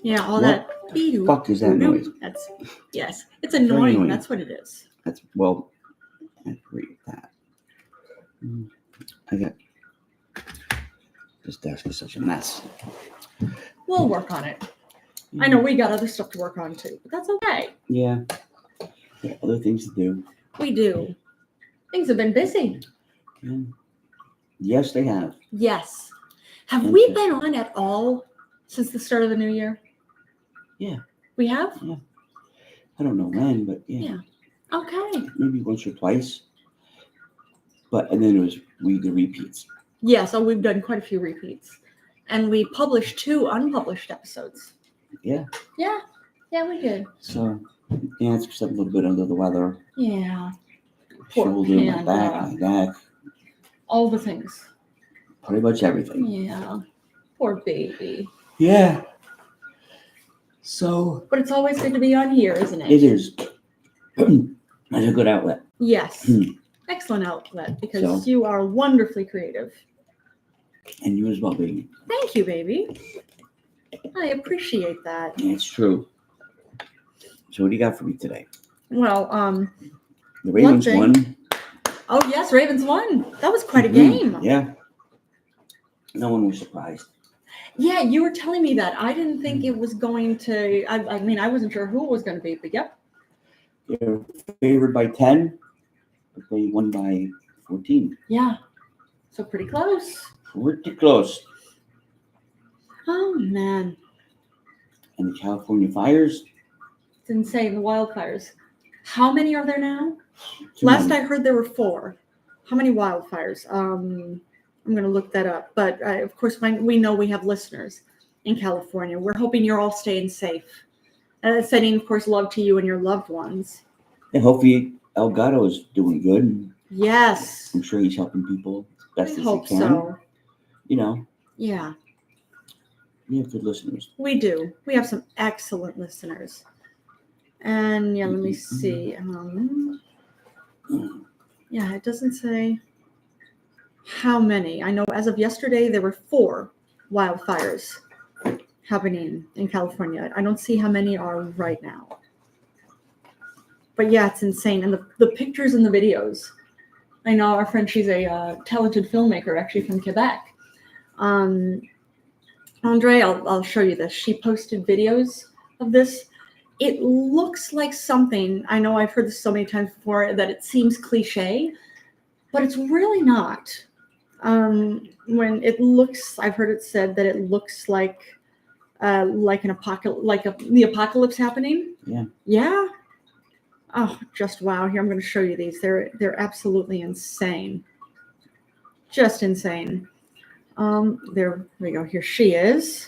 Yeah, all What that. the fuck is that noise? That's yes, it's annoying. annoying. That's what it is. That's well, I agree with that. I got this desk is such a mess. We'll work on it. I know we got other stuff to work on too, but that's okay. Yeah, got other things to do. We do. Things have been busy. Yeah. Yes, they have. Yes. Have we been on at all since the start of the new year? Yeah. We have? Yeah. I don't know when, but yeah. Okay. Maybe once or twice. And then it was the repeats. Yeah, so we've done quite a few repeats. And we published 2 unpublished episodes. Yeah. Yeah. Yeah, we did. So, yeah, it's just a little bit under the weather. Yeah. Shoulder, my back, my neck. All the things. Pretty much everything. Yeah. Poor baby. Yeah. So. But it's always good to be on here, isn't it? It is. It's a good outlet. Yes. Excellent outlet because you are wonderfully creative. And you as well, baby. Thank you, baby. I appreciate that. Yeah, it's true. So what do you got for me today? Well, the Ravens won. Oh yes, Ravens won. That was quite a game. Yeah. No one was surprised. Yeah, you were telling me that. I didn't think it was going to. I mean, I wasn't sure who it was going to be, but yep. They're favored by 10, but they won by 14. Yeah. So pretty close. Pretty close. Oh man. And the California fires. It's insane. The wildfires. How many are there now? Last I heard there were 4. How many wildfires? I'm going to look that up. But of course, we know we have listeners in California. We're hoping you're all staying safe. Sending, of course, love to you and your loved ones. And hopefully El Gato is doing good. Yes. I'm sure he's helping people best as he can. I hope so. You know. Yeah. We have good listeners. We do. We have some excellent listeners. And yeah, let me see. Yeah, it doesn't say how many. I know as of yesterday, there were 4 wildfires happening in California. I don't see how many are right now. But yeah, it's insane. And the pictures and the videos. I know our friend, she's a talented filmmaker, actually from Quebec. Andre, I'll show you this. She posted videos of this. It looks like something, I know I've heard this so many times before, that it seems cliche, but it's really not. When it looks, I've heard it said that it looks like an apocalypse, the apocalypse happening. Yeah. Yeah. Oh, just wow. Here, I'm going to show you these. They're absolutely insane. Just insane. There we go. Here she is.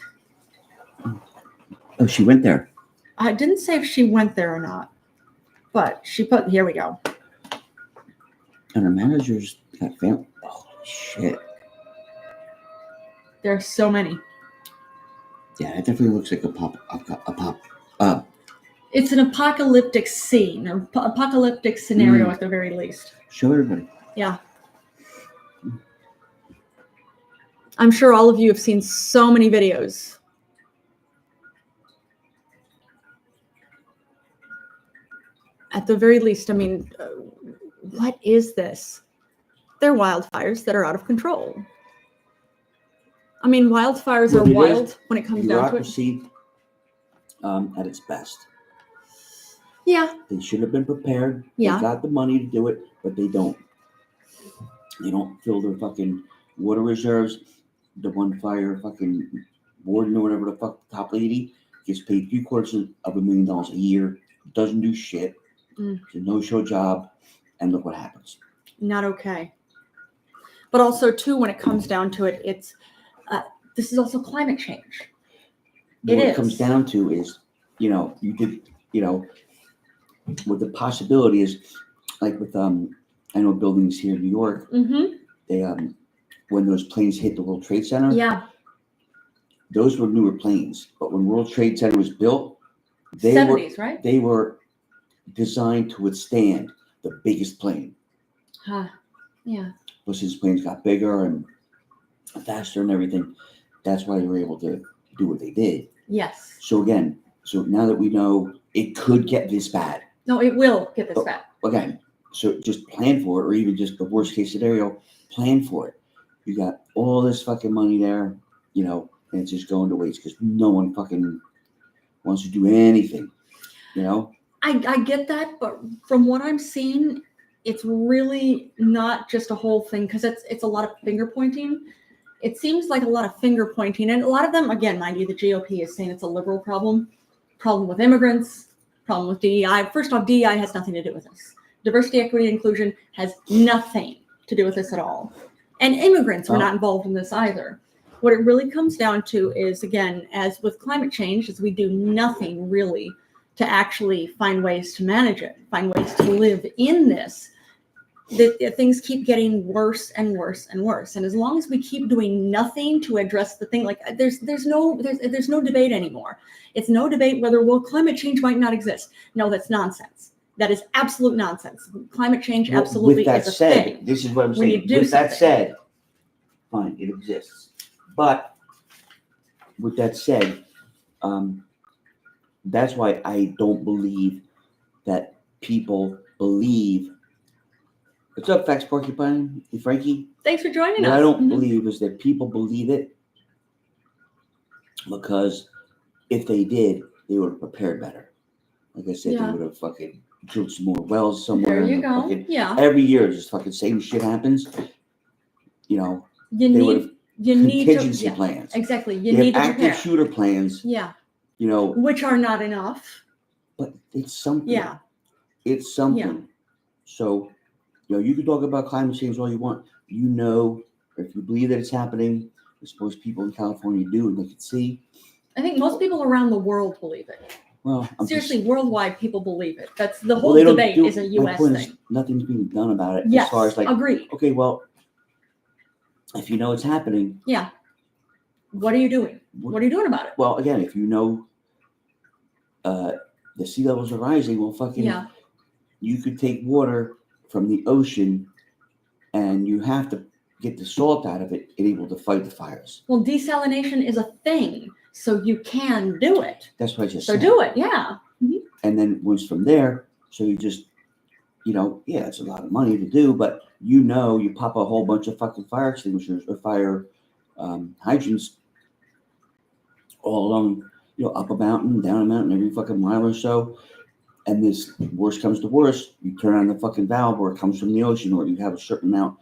Oh, she went there. I didn't say if she went there or not, but she put, here we go. And her manager's got family. Oh, shit. There are so many. Yeah, it definitely looks like a pop. It's an apocalyptic scene, or apocalyptic scenario at the very least. Show everybody. Yeah. I'm sure all of you have seen so many videos. At the very least, I mean, what is this? They're wildfires that are out of control. I mean, wildfires are wild when it comes down to it. Bureaucracy at its best. Yeah. They should have been prepared. Yeah. They got the money to do it, but they don't. They don't fill their fucking water reserves. The one fire fucking warden or whatever the fuck, top lady, gets paid $750,000 a year, doesn't do shit. It's a no-show job, and look what happens. Not okay. But also, too, when it comes down to it, it's this is also climate change. What it comes down to is, what the possibility is, like with I know buildings here in New York, they when those planes hit the World Trade Center, those were newer planes. But when World Trade Center was built, they were designed to withstand the biggest plane. Yeah. Plus, his planes got bigger and faster and everything. That's why they were able to do what they did. Yes. So again, now that we know it could get this bad. No, it will get this bad. Again, so just plan for it, or even just the worst case scenario, plan for it. You got all this fucking money there, and it's just going to waste because no one fucking wants to do anything, I get that, but from what I'm seeing, it's really not just a whole thing because it's a lot of finger pointing. It seems like a lot of finger pointing, and a lot of them, again, mind you, the GOP is saying it's a liberal problem with immigrants, problem with DEI. First off, DEI has nothing to do with this. Diversity, equity, and inclusion has nothing to do with this at all. And immigrants were not involved in this either. What it really comes down to is, again, as with climate change, is we do nothing really to actually find ways to manage it, find ways to live in this. Things keep getting worse and worse and worse. And as long as we keep doing nothing to address the thing, like there's no debate anymore. It's no debate whether, climate change might not exist. No, that's nonsense. That is absolute nonsense. Climate change absolutely is a thing. This is what I'm saying. With that said, fine, it exists. But with that said, that's why I don't believe that people believe. What's up, Facts Porcupine and Frankie? Thanks for joining us. What I don't believe is that people believe it because if they did, they would have prepared better. Like I said, they would have fucking drilled some more wells somewhere. There you go. Yeah. Every year, just fucking same shit happens. They would have contingency plans. Exactly. You need to prepare. Active shooter plans. Yeah. Which are not enough. But it's something. Yeah. It's something. Yeah. So, you can talk about climate change all you want. If you believe that it's happening, I suppose people in California do, and they can see. I think most people around the world believe it. Well, seriously, worldwide people believe it. That's the whole debate is a U.S. thing. Nothing's being done about it. Yes, as far as agreed. Okay, well, if you know it's happening. Yeah. What are you doing? What are you doing about it? Well, again, if you know the sea levels are rising, you could take water from the ocean and you have to get the salt out of it and able to fight the fires. Well, desalination is a thing, so you can do it. That's what I just said. So do it, yeah. Mm-hmm. And then once from there, so you just, it's a lot of money to do, but you pop a whole bunch of fucking fire extinguishers or fire hydrants all along, up a mountain, down a mountain, every fucking mile or so. And this worst comes to worst, you turn on the fucking valve, or it comes from the ocean, or you have a certain amount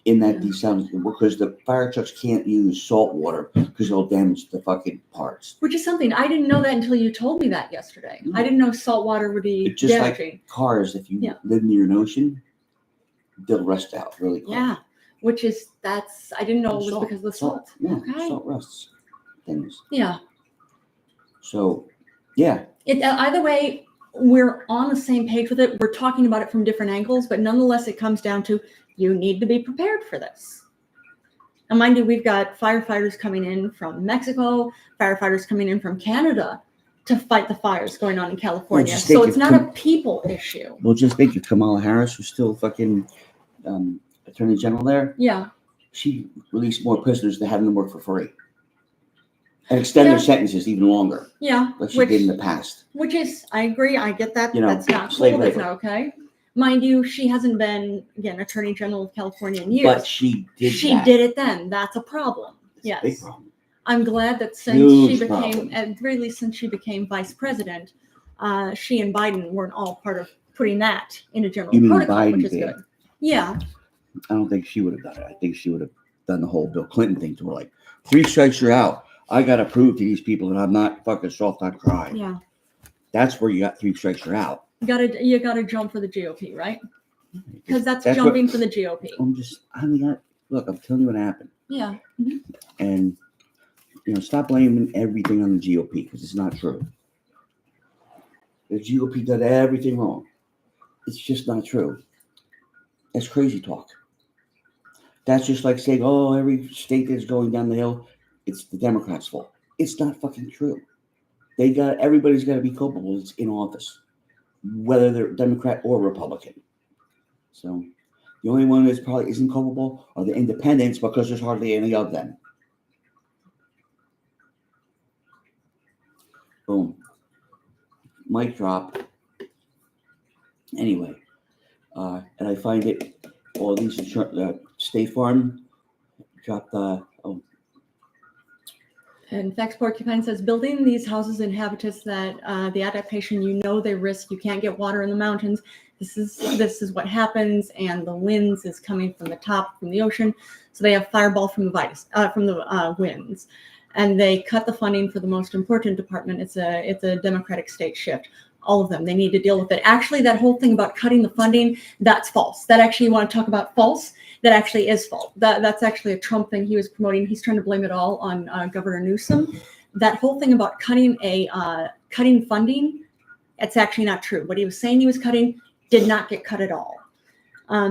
in that desalination, because the fire trucks can't use salt water because it'll damage the fucking parts. Which is something I didn't know that until you told me that yesterday. Mm-hmm. I didn't know salt water would be just damaging. Like cars, if you live near an ocean, they'll rust out really quick. Yeah, I didn't know it was because of the salt. Yeah, okay. Salt rusts things. Yeah. So, yeah. Either way, we're on the same page with it. We're talking about it from different angles, but nonetheless, it comes down to you need to be prepared for this. And mind you, we've got firefighters coming in from Mexico, firefighters coming in from Canada to fight the fires going on in California. So it's not a people issue. Well, just think if Kamala Harris was still fucking attorney general there. Yeah. She released more prisoners to have them work for free. And extend their sentences even longer. Yeah. Like she did in the past. Which is, I agree, I get that. That's not cool. That's not okay. Mind you, she hasn't been, again, Attorney General of California in years. But she did did it then. That's a problem. Yes. Big problem. I'm glad that since at the very least, since she became vice president, she and Biden weren't all part of putting that in a general protocol, which is good. Yeah. I don't think she would have done it. I think she would have done the whole Bill Clinton thing to where 3 strikes you're out. I got to prove to these people that I'm not fucking soft on crime. Yeah. That's where you got 3 strikes you're out. You gotta jump for the GOP, right? Because that's jumping for the GOP. Look, I'm telling you what happened. Yeah. Mm-hmm. And, stop blaming everything on the GOP because it's not true. The GOP did everything wrong. It's just not true. That's crazy talk. That's just like saying, every state that's going down the hill, it's the Democrats' fault. It's not fucking true. Everybody's got to be culpable that's in office, whether they're Democrat or Republican. So the only one that probably isn't culpable are the independents because there's hardly any of them. Boom. Mic drop. Anyway, and I find it, all these State Farm dropped, And Fax Porcupine says, building these houses in habitats that the adaptation, they risk. You can't get water in the mountains. This is what happens, and the winds is coming from the top, from the ocean. So they have fireball from the winds, and they cut the funding for the most important department. It's a Democratic state shift. All of them, they need to deal with it. Actually, that whole thing about cutting the funding, that's false. That actually, you want to talk about false? That actually is false. That's actually a Trump thing he was promoting. He's trying to blame it all on Governor Newsom. That whole thing about cutting funding, it's actually not true. What he was saying he was cutting did not get cut at all.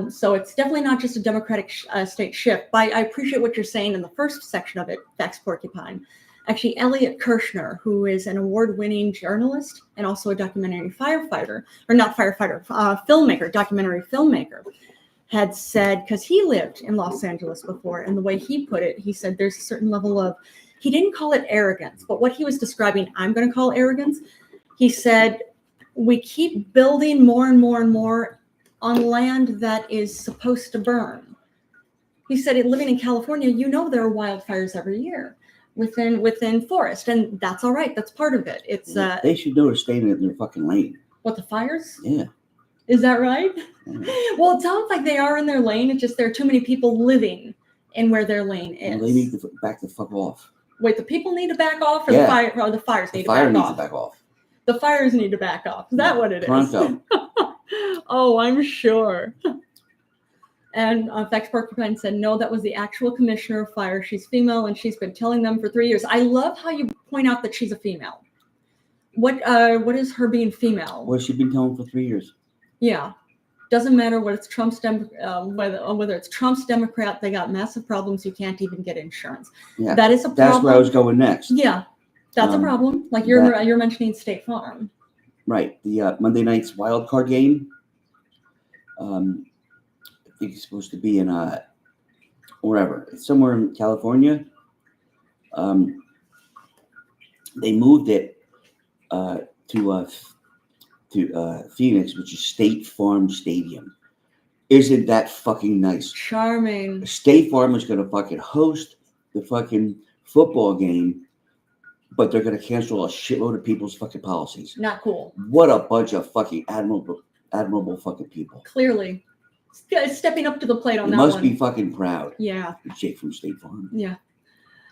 So it's definitely not just a Democratic state shift. But I appreciate what you're saying in the first section of it, Fax Porcupine. Actually, Elliot Kirshner, who is an award-winning journalist and also a documentary filmmaker, documentary filmmaker, had said, because he lived in Los Angeles before, and the way he put it, he said there's a certain level of, he didn't call it arrogance, but what he was describing, I'm going to call arrogance. He said, we keep building more and more and more on land that is supposed to burn. He said, living in California, there are wildfires every year within forest, and that's all right. That's part of it. It's they should know to stay in their fucking lane. What, the fires? Yeah. Is that right? Yeah. Well, it sounds like they are in their lane. It's just there are too many people living in where their lane is. Well, they need to back the fuck off. Wait, the people need to back off, or the fires need to back off? The fires need to back off. Is that what it is? Pronto. Oh, I'm sure. And Fax Porcupine said, no, that was the actual commissioner of fire. She's female, and she's been telling them for 3 years. I love how you point out that she's a female. What is her being female? Well, she's been telling for 3 years. Yeah. Doesn't matter what it's whether it's Trump's Democrat, they got massive problems. You can't even get insurance. Yeah. That is a problem. That's where I was going next. Yeah. That's a problem. Like you're mentioning State Farm. Right. The Monday night's wild card game. I think it's supposed to be in wherever. It's somewhere in California. They moved it to Phoenix, which is State Farm Stadium. Isn't that fucking nice? Charming. State Farm is going to fucking host the fucking football game, but they're going to cancel a shitload of people's fucking policies. Not cool. What a bunch of fucking admirable fucking people. Clearly. Stepping up to the plate on you that must one. Be fucking proud. Yeah. Jake from State Farm. Yeah.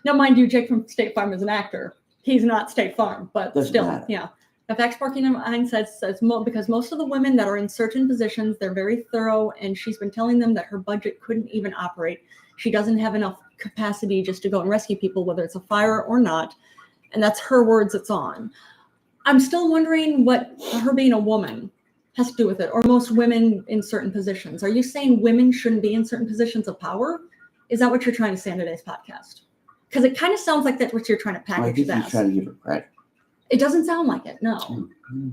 Now, mind you, Jake from State Farm is an actor. He's not State Farm, but Doesn't still, matter. Yeah. Now, Fax Porcupine says because most of the women that are in certain positions, they're very thorough, and she's been telling them that her budget couldn't even operate. She doesn't have enough capacity just to go and rescue people, whether it's a fire or not. And that's her words it's on. I'm still wondering what her being a woman has to do with it, or most women in certain positions. Are you saying women shouldn't be in certain positions of power? Is that what you're trying to say in today's podcast? Because it kind of sounds like that's what you're trying to package. I think you're trying to give her credit. It doesn't sound like it, no. Mm-hmm.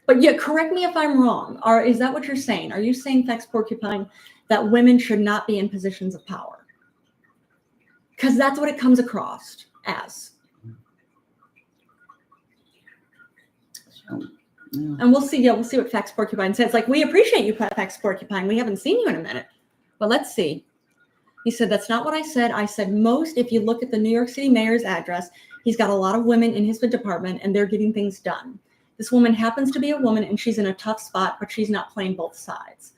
But yeah, correct me if I'm wrong. Or is that what you're saying? Are you saying, Fax Porcupine, that women should not be in positions of power? Because that's what it comes across as. So, yeah. And we'll see what Fax Porcupine says. Like, we appreciate you, Fax Porcupine. We haven't seen you in a minute. But let's see. He said, that's not what I said. I said most, if you look at the New York City mayor's address, he's got a lot of women in his department, and they're getting things done. This woman happens to be a woman, and she's in a tough spot, but she's not playing both sides.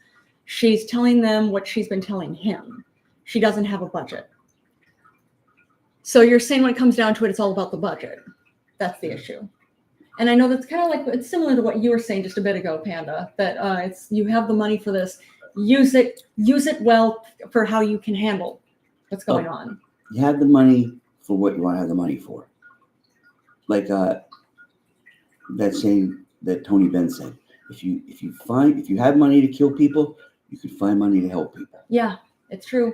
She's telling them what she's been telling him. She doesn't have a budget. So you're saying when it comes down to it, it's all about the budget. That's the issue. And I know that's kind of like, it's similar to what you were saying just a bit ago, Panda, that it's you have the money for this. Use it well for how you can handle what's going on. You have the money for what you want to have the money for. Like that saying that Tony Benn said, if you have money to kill people, you can find money to help people. Yeah, it's true.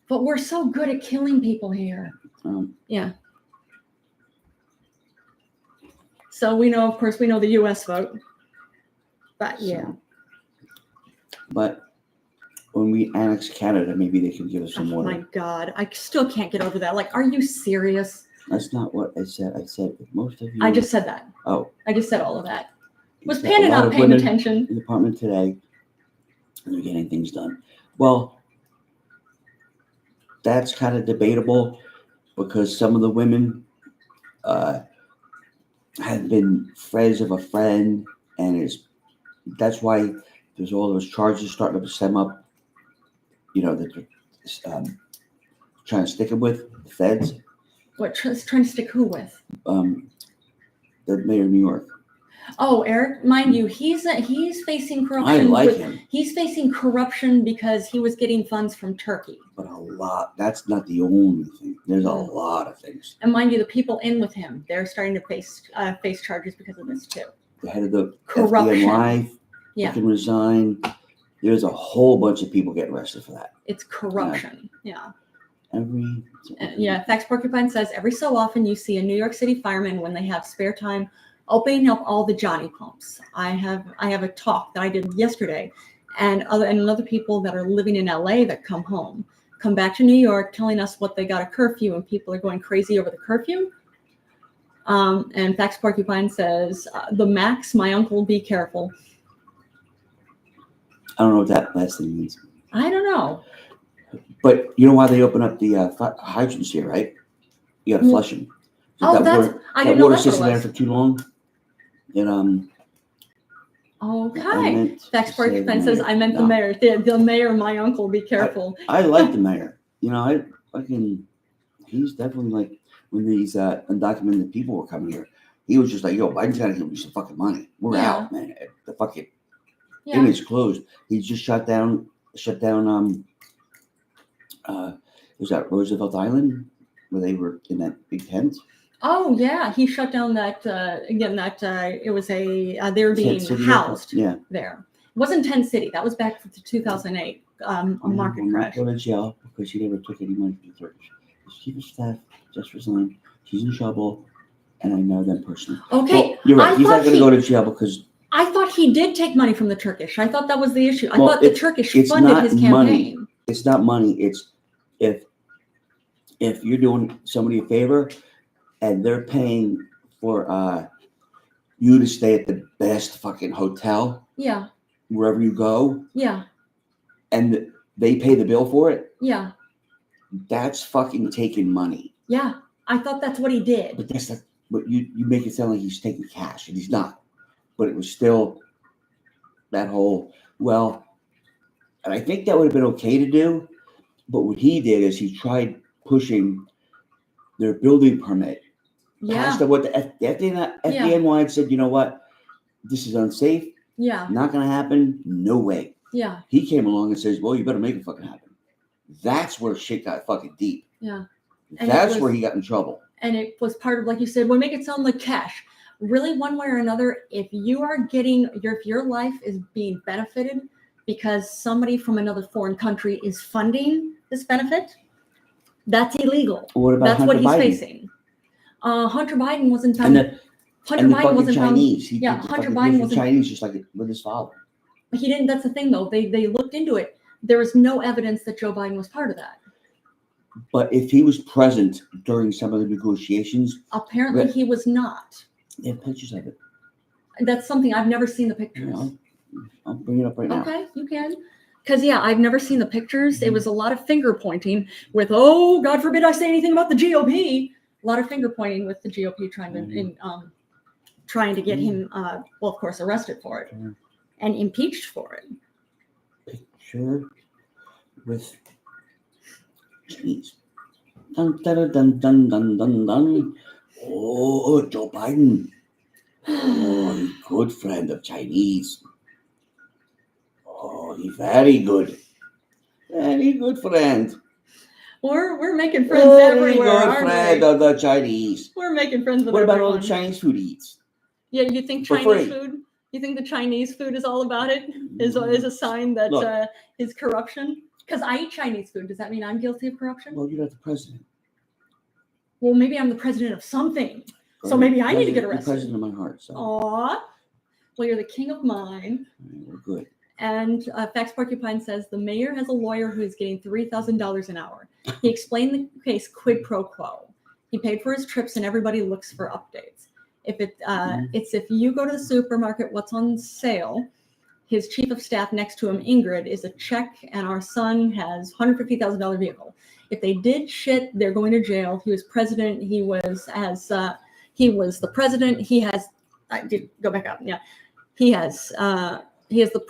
But we're so good at killing people here. Yeah. So we know, of course, the U.S. vote. But yeah. But when we annex Canada, maybe they can give us some more. Oh my God. I still can't get over that. Like, are you serious? That's not what I said. I said most of you. I just said that. Oh. I just said all of that. Was Said Panda a lot not of paying women attention? in the department today, and they're getting things done. Well, that's kind of debatable because some of the women have been friends of a friend, and that's why there's all those charges starting to stem up. You know that they're trying to stick him with the feds. What, trying to stick who with? The mayor of New York. Oh, Eric, mind you, he's facing corruption. I like him. He's facing corruption because he was getting funds from Turkey. But a lot. That's not the only thing. There's a lot of things. And mind you, the people in with him, they're starting to face charges because of this too. The head of the Corruption. FDNY can resign. There's a whole bunch of people getting arrested for that. It's corruption. Yeah. Fax Porcupine says every so often you see a New York City fireman when they have spare time opening up all the Johnny pumps. I have a talk that I did yesterday, and other people that are living in LA that come back to New York telling us what they got a curfew, and people are going crazy over the curfew. And Fax Porcupine says the max, my uncle, be careful. I don't know what that last thing means. I don't know. But you know why they open up the hydrants here, right? You got to flush them. So I didn't know water that's sits what it there was. for too long. And okay. Fax Porcupine says I meant the mayor. The mayor, my uncle, be careful. I like the mayor. You know, he's definitely like when these undocumented people were coming here. He was just like, "Yo, Biden's got to give me some fucking money. We're out, man. The fucking image closed." He just shut down. Was that Roosevelt Island where they were in that big tent? Oh yeah, he shut down that again. It was they were being housed there. It wasn't Tent City. That was back to 2008. A market crash. Go to jail because she never took any money from the Turkish. The chief of staff just resigned. She's in trouble, and I know them personally. Okay, well, you're right. He's not going to go to jail because. I thought he did take money from the Turkish. I thought that was the issue. I thought the Turkish funded his campaign. Money. It's not money. It's if you're doing somebody a favor and they're paying for you to stay at the best fucking hotel. Yeah. Wherever you go. Yeah. And they pay the bill for it. Yeah. That's fucking taking money. Yeah. I thought that's what he did. But that's not. But you make it sound like he's taking cash, and he's not. But it was still that whole and I think that would have been okay to do. But what he did is he tried pushing their building permit. Yeah. Past what the FDNY had said, you know what? This is unsafe. Yeah. Not going to happen. No way. Yeah. He came along and says, well, you better make it fucking happen. That's where shit got fucking deep. Yeah. That's where he got in trouble. And it was part of, like you said, we make it sound like cash. Really, one way or another, if you are if your life is being benefited because somebody from another foreign country is funding this benefit, that's illegal. What about that's Hunter what he's Biden? facing. Hunter Biden wasn't found. Hunter Biden wasn't Chinese. found. Hunter Biden wasn't Chinese, just like with his father. He didn't. That's the thing, though. They looked into it. There was no evidence that Joe Biden was part of that. But if he was present during some of the negotiations, apparently he was not. They have pictures of it. That's something I've never seen the pictures. I'll bring it up right now. Okay, you can. Because, I've never seen the pictures. It was a lot of finger pointing with, oh, God forbid I say anything about the GOP. A lot of finger pointing with the GOP trying to get him, of course, arrested for it and impeached for it. Picture with Chinese. Dun, dun, dun, dun, dun, dun, dun. Oh, Joe Biden. Oh, good friend of Chinese. Oh, he's very good. Very good friend. We're making friends everywhere, aren't we? Friend of the Chinese. We're making friends with What about everyone. all the Chinese food he eats? Yeah, you think Chinese food? You think the Chinese food is all about it? Is a sign that is corruption? Because I eat Chinese food. Does that mean I'm guilty of corruption? Well, you're not the president. Well, maybe I'm the president of something. So maybe I need to get arrested. You're president of my heart. So. Aw. Well, you're the king of mine. We're good. And Fax Porcupine says the mayor has a lawyer who is getting $3,000 an hour. He explained the case quid pro quo. He paid for his trips, and everybody looks for updates. It's if you go to the supermarket, what's on sale. His chief of staff next to him, Ingrid, is a check, and our son has $150,000 vehicle. If they did shit, they're going to jail. He was president. He was the president. He has. Go back up. Yeah, he has. He was the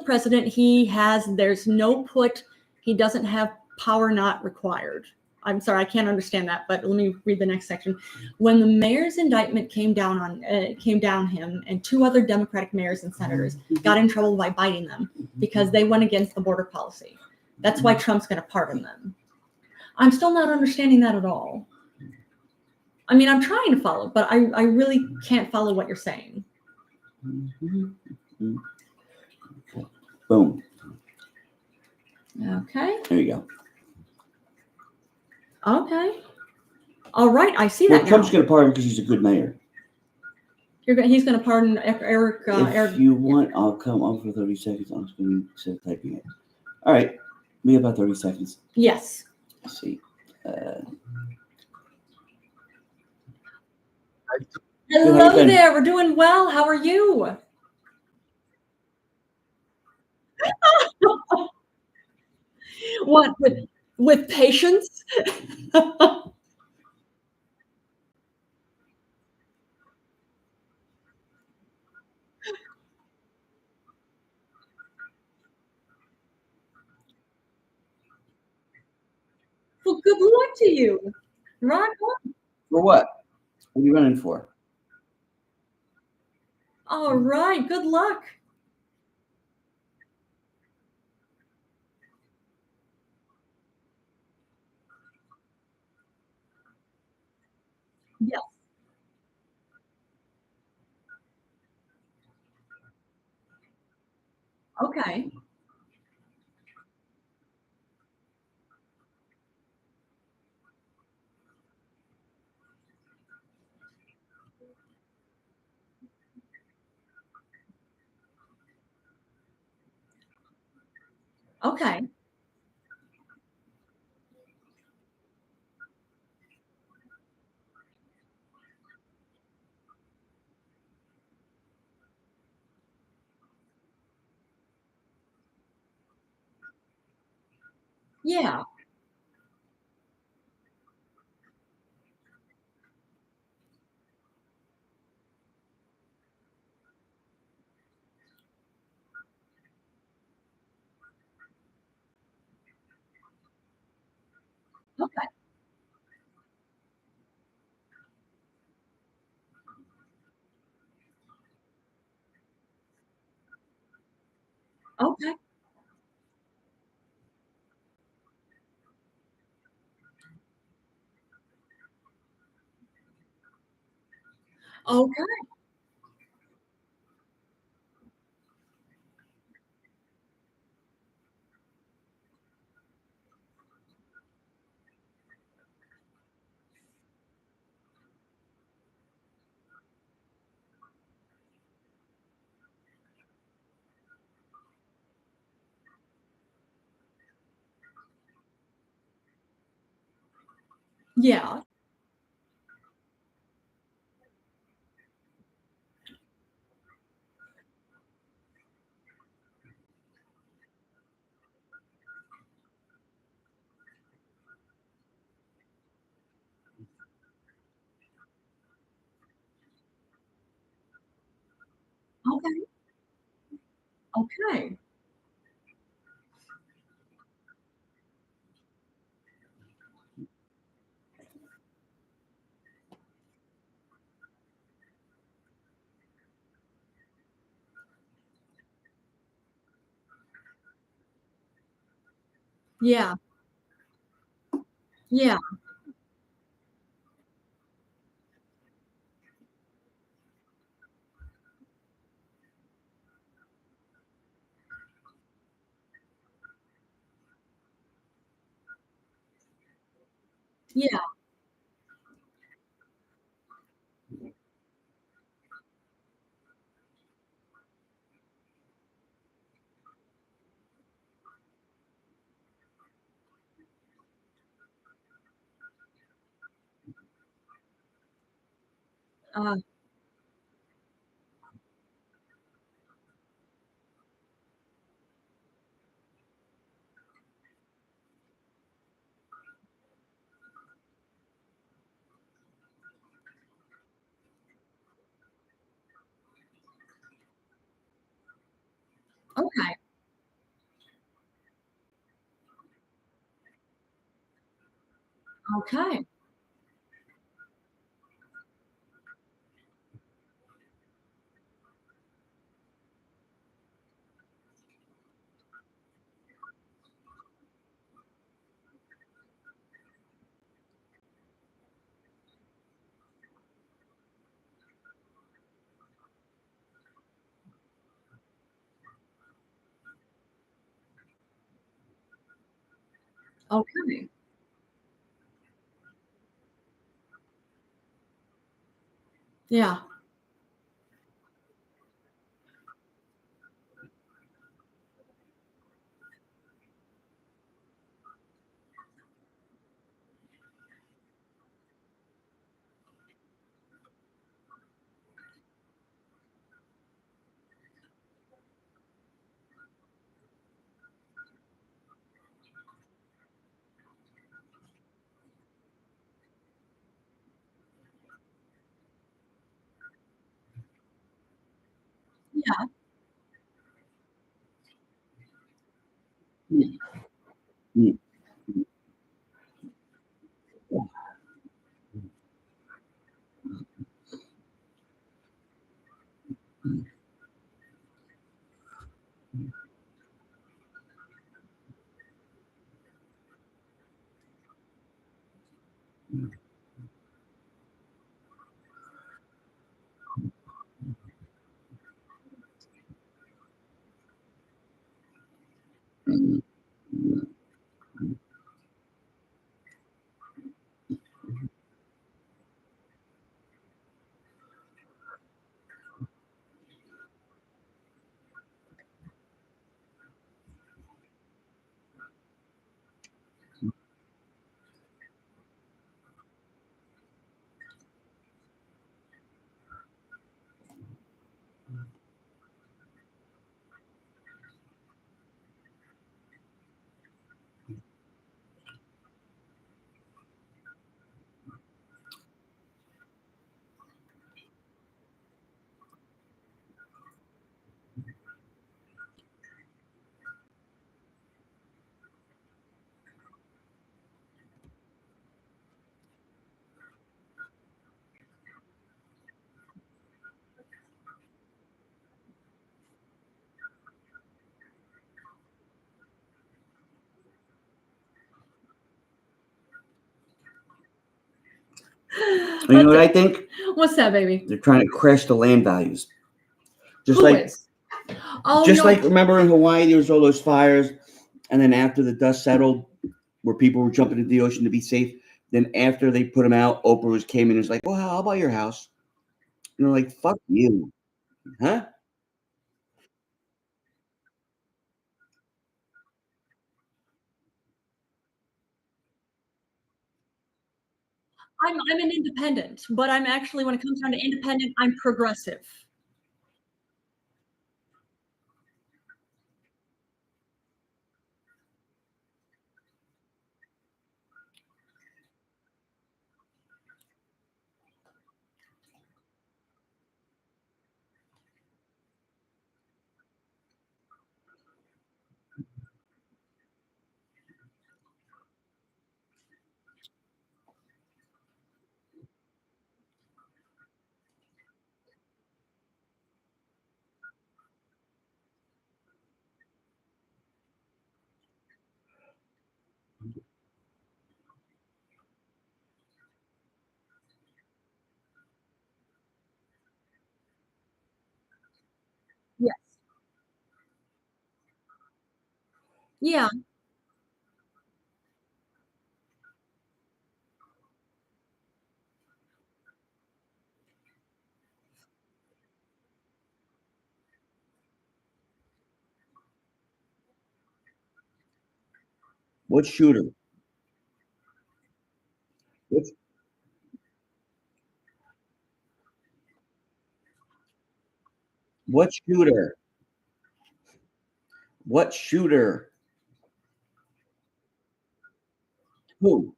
president. There's no put. He doesn't have power not required. I'm sorry, I can't understand that, but let me read the next section. When the mayor's indictment came down him, and two other Democratic mayors and senators got in trouble by biting them because they went against the border policy. That's why Trump's going to pardon them. I'm still not understanding that at all. I mean, I'm trying to follow, but I really can't follow what you're saying. Boom. Okay. There you go. Okay. All right. I see that now. Trump's going to pardon because he's a good mayor. He's going to pardon Eric. If you want, I'll come on for 30 seconds. I'm just going to start typing it. All right. We have about 30 seconds. Yes. Let's see. Hello there. We're doing well. How are you? What, with patience? Well, good luck to you. Rock on. For what? What are you running for? All right. Good luck. Yes. Okay. Okay. Yeah. Okay. Okay. Okay. Yeah. Okay. Okay. Yeah. Yeah. Yeah. Uh, okay. Okay. Okay. Yeah. Yeah. Mm, mm, mm, mm. You know what I think? What's that, baby? They're trying to crash the land values. Just Who like is? Oh just no. like remember in Hawaii there was all those fires, and then after the dust settled, where people were jumping into the ocean to be safe, then after they put them out, Oprah was came in and was like, "Well, how about your house?" And they're like, "Fuck you, huh?" I'm an independent, but I'm actually when it comes down to independent, I'm progressive. Yes. Yeah. What shooter? What's What shooter? What shooter? Who?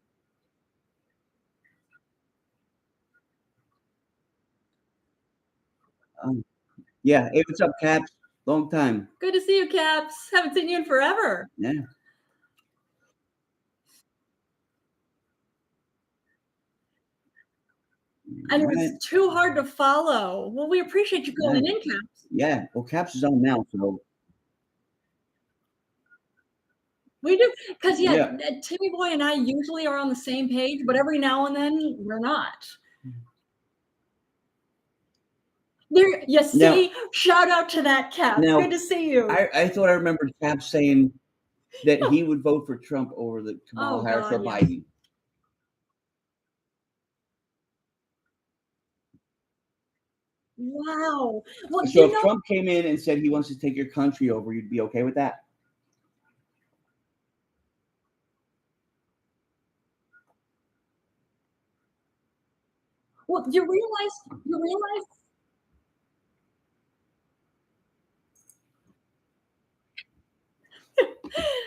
Yeah. Hey, what's up, Kapz? Long time. Good to see you, Kapz. Haven't seen you in forever. Yeah. And it All was right. too hard to follow. Well, we appreciate you calling in, Kapz. Yeah. Well, Kapz is on now, so We do, because yeah. Timmyboy and I usually are on the same page, but every now and then we're not. There, you see, shout out to that Kapz. Now, Good to see you. I thought I remembered Kapz saying that he would vote for Trump over the Kamala Harris or Biden. Wow. Well, So if Trump came in and said he wants to take your country over, you'd be okay with that? Well, you realize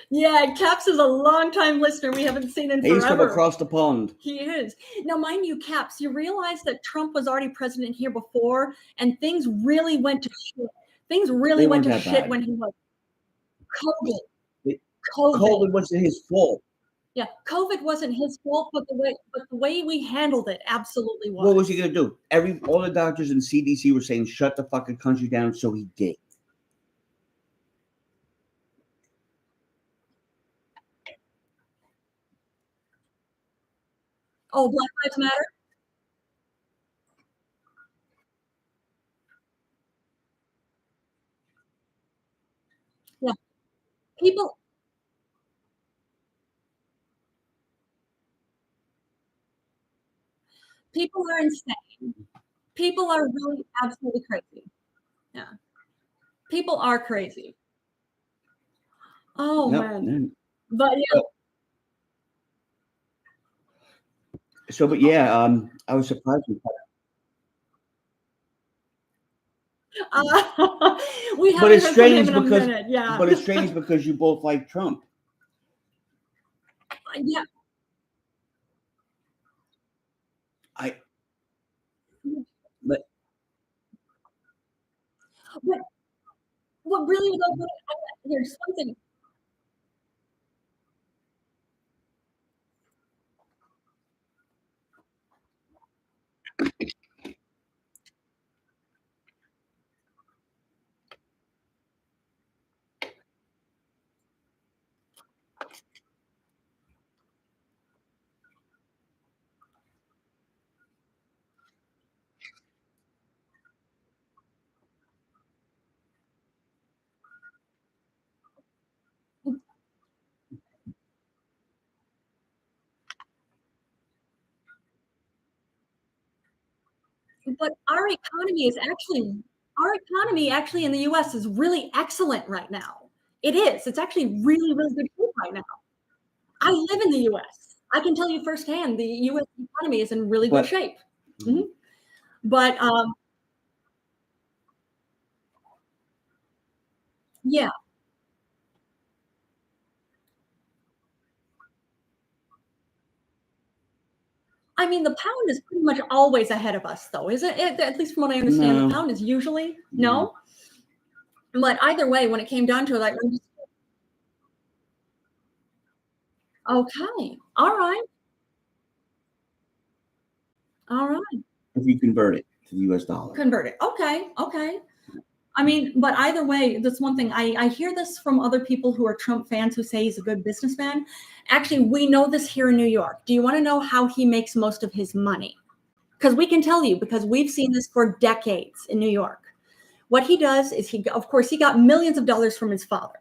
yeah, Kapz is a long-time listener. We haven't seen him forever. He's from across the pond. He is. Now, mind you, Kapz, you realize that Trump was already president here before, and things really went to shit. Things really went to shit when he was COVID. COVID wasn't his fault. Yeah, COVID wasn't his fault, but the way we handled it absolutely was. What was he gonna do? All the doctors in CDC were saying shut the fucking country down, so he did. Oh, Black Lives Matter? Yeah. People are insane. People are really absolutely crazy. Yeah. People are crazy. Oh, man. But yeah. So, but yeah, I was surprised with that. We haven't but it's heard strange from him in because a minute. Yeah. But it's strange because you both like Trump. Yeah. But what really there's something. But our economy actually in the U.S. is really excellent right now. It is. It's actually really, really good right now. I live in the U.S. I can tell you firsthand the U.S. economy is in really good shape. Mm-hmm. But yeah. I mean, the pound is pretty much always ahead of us, though, isn't it? At least from what I understand, the pound is usually no. But either way, when it came down to it, like, okay, all right. If you convert it to the U.S. dollar. Convert it. Okay. I mean, but either way, that's one thing. I hear this from other people who are Trump fans who say he's a good businessman. Actually, we know this here in New York. Do you want to know how he makes most of his money? Because we can tell you, because we've seen this for decades in New York. What he does is of course, he got millions of dollars from his father.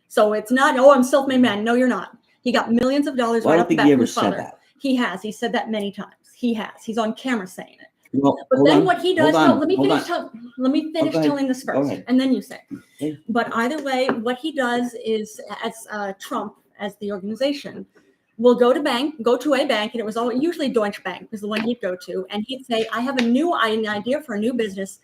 So it's not, oh, I'm self-made man. No, you're not. He got millions of dollars right off the bat from his father. He has. He said that many times. He has. He's on camera saying it. Well, but then what he does, no, let me finish telling this first, and then you say. Okay. But either way, what he does is, as Trump, as the organization, will go to a bank, and it was usually Deutsche Bank was the one he'd go to, and he'd say, I have an idea for a new business,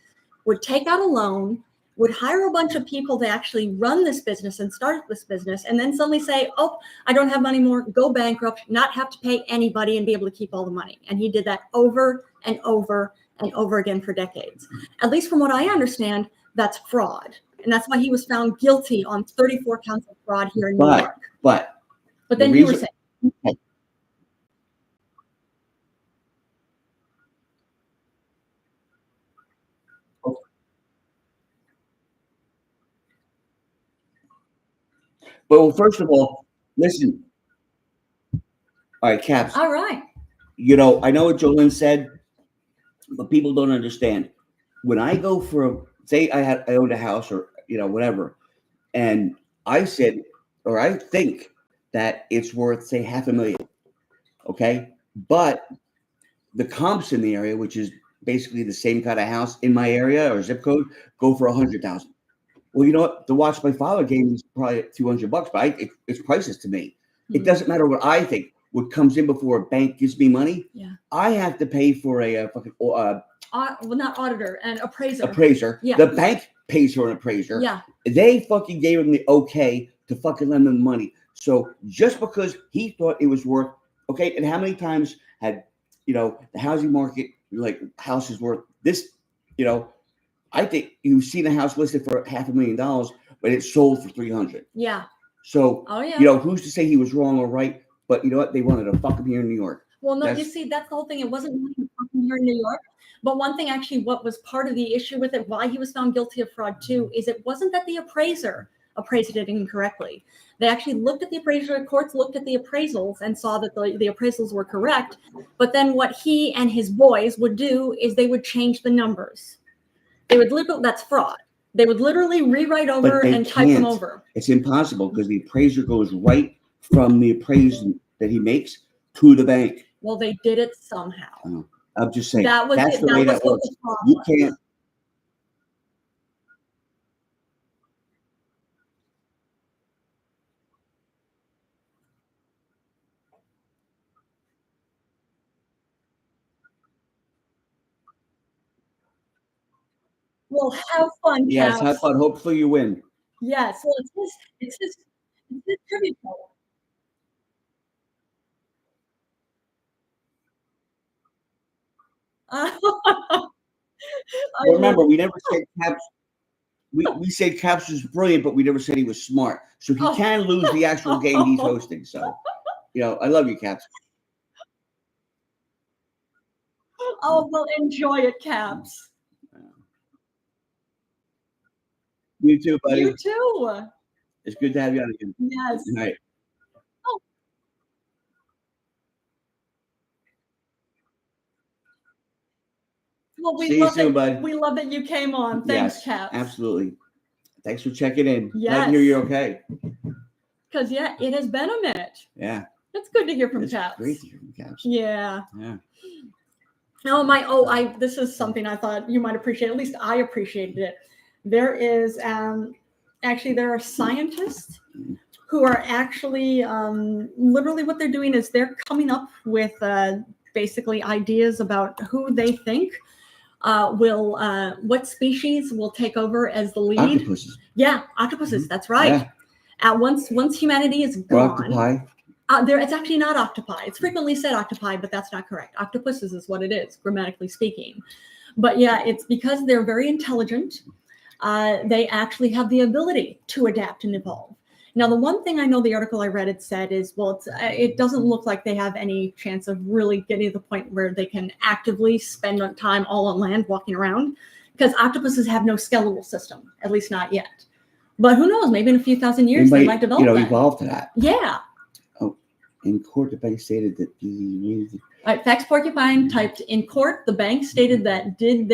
would take out a loan, would hire a bunch of people to actually run this business and start this business, and then suddenly say, oh, I don't have money more, go bankrupt, not have to pay anybody and be able to keep all the money. And he did that over and over and over again for decades. At least from what I understand, that's fraud. And that's why he was found guilty on 34 counts of fraud here in New York. But then you were saying. Well, first of all, listen. All right, Kapz. All right. You know, I know what Jolene said, but people don't understand. When I go for say I owned a house or whatever, and I said or I think that it's worth say $500,000, okay, but the comps in the area, which is basically the same kind of house in my area or zip code, go for $100,000. Well, you know what? The watch my father gave me is probably $200, but it's priceless to me. It doesn't matter what I think. What comes in before a bank gives me money, I have to pay for a fucking well, not auditor, an appraiser. Appraiser. Yeah. The bank pays for an appraiser. Yeah. They fucking gave him the okay to fucking lend them money. So just because he thought it was worth okay, and how many times had the housing market like houses worth this? I think you've seen a house listed for $500,000, but it sold for $300,000. Yeah. So who's to say he was wrong or right? But you know what? They wanted to fuck him here in New York. Well, no, you see, that's the whole thing. It wasn't really fucking here in New York. But one thing, actually, what was part of the issue with it, why he was found guilty of fraud too, is it wasn't that the appraiser appraised it incorrectly. They actually looked at the appraiser, courts looked at the appraisals and saw that the appraisals were correct. But then what he and his boys would do is they would change the numbers. They would literally, that's fraud. They would literally rewrite over and type them over. It's impossible because the appraiser goes right from the appraisal that he makes to the bank. Well, they did it somehow. I'm just saying that's the way that works. You can't. Well, have fun. Yes, Kapz. have fun. Hopefully you win. Yes. Well, it's his tribute show. Remember, we never said Kapz. We said Kapz was brilliant, but we never said he was smart. So he can lose the actual game he's hosting. So, I love you, Kapz. Oh, well, enjoy it, Kapz. You too, buddy. You too. It's good to have you on again. Yes. Good night. Oh. Well, we love that you came on. Thanks, Kapz. Absolutely. Thanks for checking in. Yes. Glad to hear you're okay. Because it has been a minute. Yeah. It's good to hear from Kapz. Great to hear from Kapz. Yeah. Yeah. This is something I thought you might appreciate. At least I appreciated it. There is there are scientists who are actually literally what they're doing is they're coming up with basically ideas about who they think what species will take over as the lead. Octopuses. Yeah, octopuses. That's right. Yeah. Once humanity is gone. Octopi. It's actually not octopi. It's frequently said octopi, but that's not correct. Octopuses is what it is, grammatically speaking. But yeah, it's because they're very intelligent. They actually have the ability to adapt and evolve. Now, the one thing I know the article I read it said is, well, it doesn't look like they have any chance of really getting to the point where they can actively spend time all on land walking around, because octopuses have no skeletal system, at least not yet. But who knows? Maybe in a few thousand years they might develop that. Evolve to that. Yeah. In court, the bank stated that the Fax Porcupine typed in court. The bank stated that did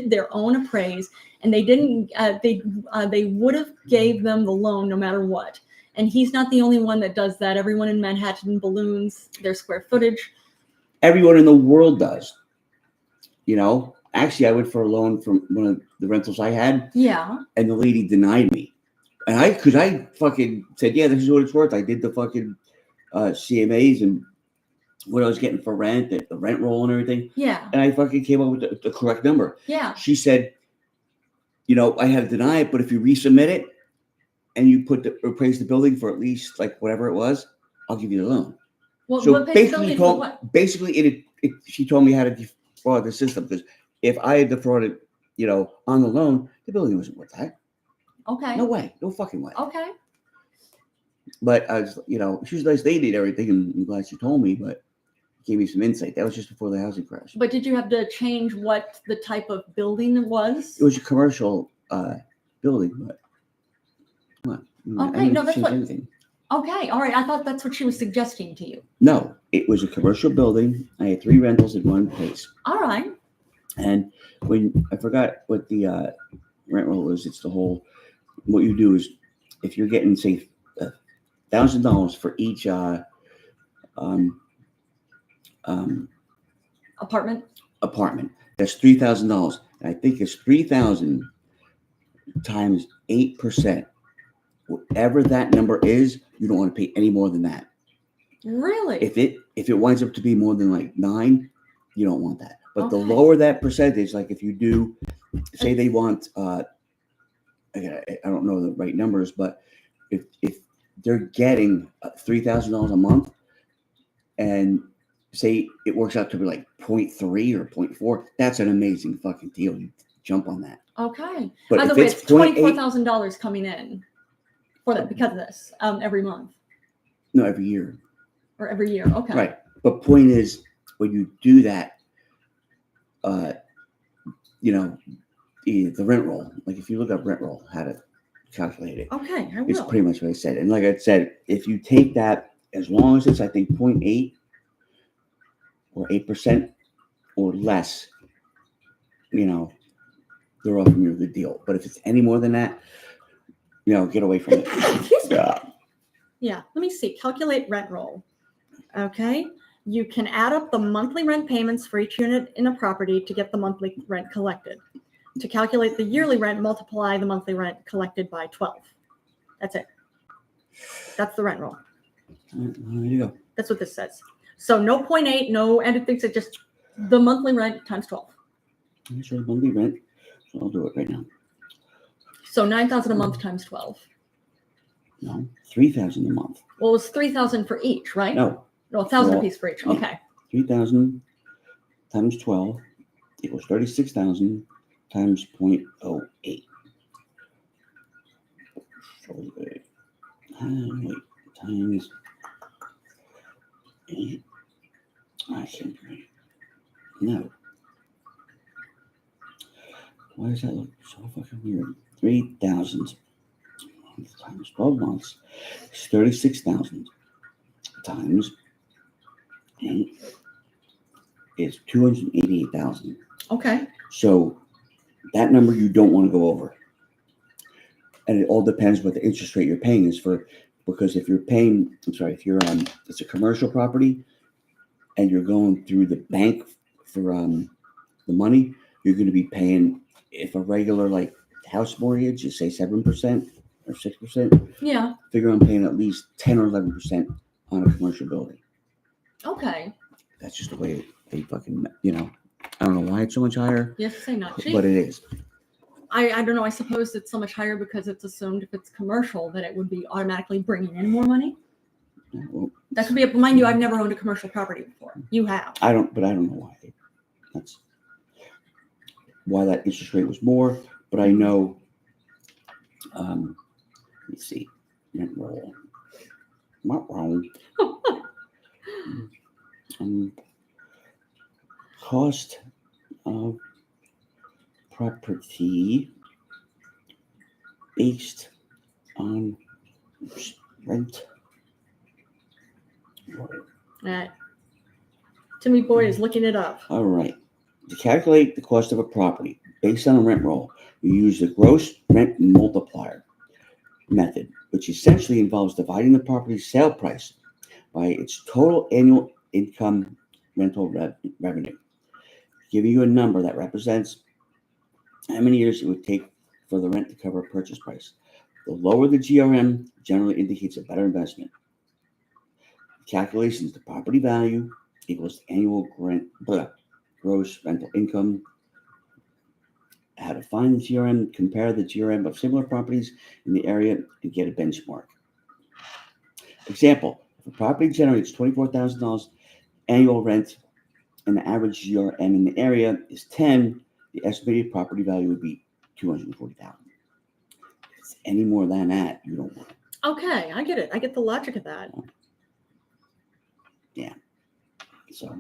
their own appraise, and they didn't. They would have gave them the loan no matter what. And he's not the only one that does that. Everyone in Manhattan balloons their square footage. Everyone in the world does. Actually, I went for a loan from one of the rentals I had. Yeah. And the lady denied me, and I fucking said, yeah, this is what it's worth. I did the fucking CMAs and what I was getting for rent, the rent roll and everything. Yeah. And I fucking came up with the correct number. Yeah. She said, I had to deny it, but if you resubmit it and you appraise the building for at least like whatever it was, I'll give you the loan. Well, So what pays the building for what? Basically, she told me how to defraud the system, because if I had defrauded, on the loan, the building wasn't worth that. Okay. No way. No fucking way. Okay. But I was, she was a nice lady and everything, and I'm glad she told me, but gave me some insight. That was just before the housing crash. But did you have to change what the type of building was? It was a commercial building, but okay, no, that's what. Anything. Okay, all right. I thought that's what she was suggesting to you. No, it was a commercial building. I had 3 rentals in one place. All right. And when I forgot what the rent roll is, it's the whole. What you do is, if you're getting say $1,000 for each apartment, that's $3,000. And I think it's 3,000 times 8%. Whatever that number is, you don't want to pay any more than that. Really? If it winds up to be more than like 9, you don't want that. But the lower that percentage, like if you do, say they want, I don't know the right numbers, but if they're getting $3,000 a month, and say it works out to be like 0.3 or 0.4, that's an amazing fucking deal. You jump on that. Okay. But by the way, it's $24,000 coming in for that because of this every month. No, every year. Or every year. Okay. Right. But point is, when you do that, the rent roll, like if you look up rent roll, how to calculate it. Okay, I will. It's pretty much what I said. And like I said, if you take that, as long as it's, I think, 0.8 or 8% or less, they're offering you a good deal. But if it's any more than that, get away from it. Excuse me. Yeah, let me see. Calculate rent roll. Okay. You can add up the monthly rent payments for each unit in a property to get the monthly rent collected. To calculate the yearly rent, multiply the monthly rent collected by 12. That's it. That's the rent roll. There you go. That's what this says. So no 0.8, no anything. It's just the monthly rent times 12. Sure, monthly rent. So I'll do it right now. So $9,000 a month times 12. No, $3,000 a month. Well, it was $3,000 for each, right? No, $1,000 a piece for each. Okay. 3,000 times 12 equals 36,000 times 0.08. Times 8. I can't read. No. Why does that look so fucking weird? 3,000 times 12 months is 36,000 times 8 is 288,000. Okay. So that number you don't want to go over. And it all depends what the interest rate you're paying is for, because if you're paying, if you're it's a commercial property and you're going through the bank for the money, you're going to be paying, if a regular like house mortgage is say 7% or 6%, yeah, figure I'm paying at least 10 or 11% on a commercial building. Okay. That's just the way they fucking, I don't know why it's so much higher. Yes, say not cheap. But it is. I don't know. I suppose it's so much higher because it's assumed if it's commercial that it would be automatically bringing in more money. Yeah, well, that could be. Mind you, I've never owned a commercial property before. You have. I don't know why. That's why that interest rate was more. But I know. Let's see. Rent roll. Not wrong. Cost of property based on rent. Timmyboy is looking it up. All right. To calculate the cost of a property based on a rent roll, we use the gross rent multiplier method, which essentially involves dividing the property's sale price by its total annual income rental revenue, giving you a number that represents how many years it would take for the rent to cover a purchase price. The lower the GRM generally indicates a better investment. Calculations: the property value equals annual gross rental income how to find the TRM, compare the TRM of similar properties in the area, and get a benchmark. Example, if a property generates $24,000 annual rent and the average GRM in the area is 10, the estimated property value would be $240,000. If it's any more than that, you don't want it. Okay, I get it. I get the logic of that. Yeah. So, I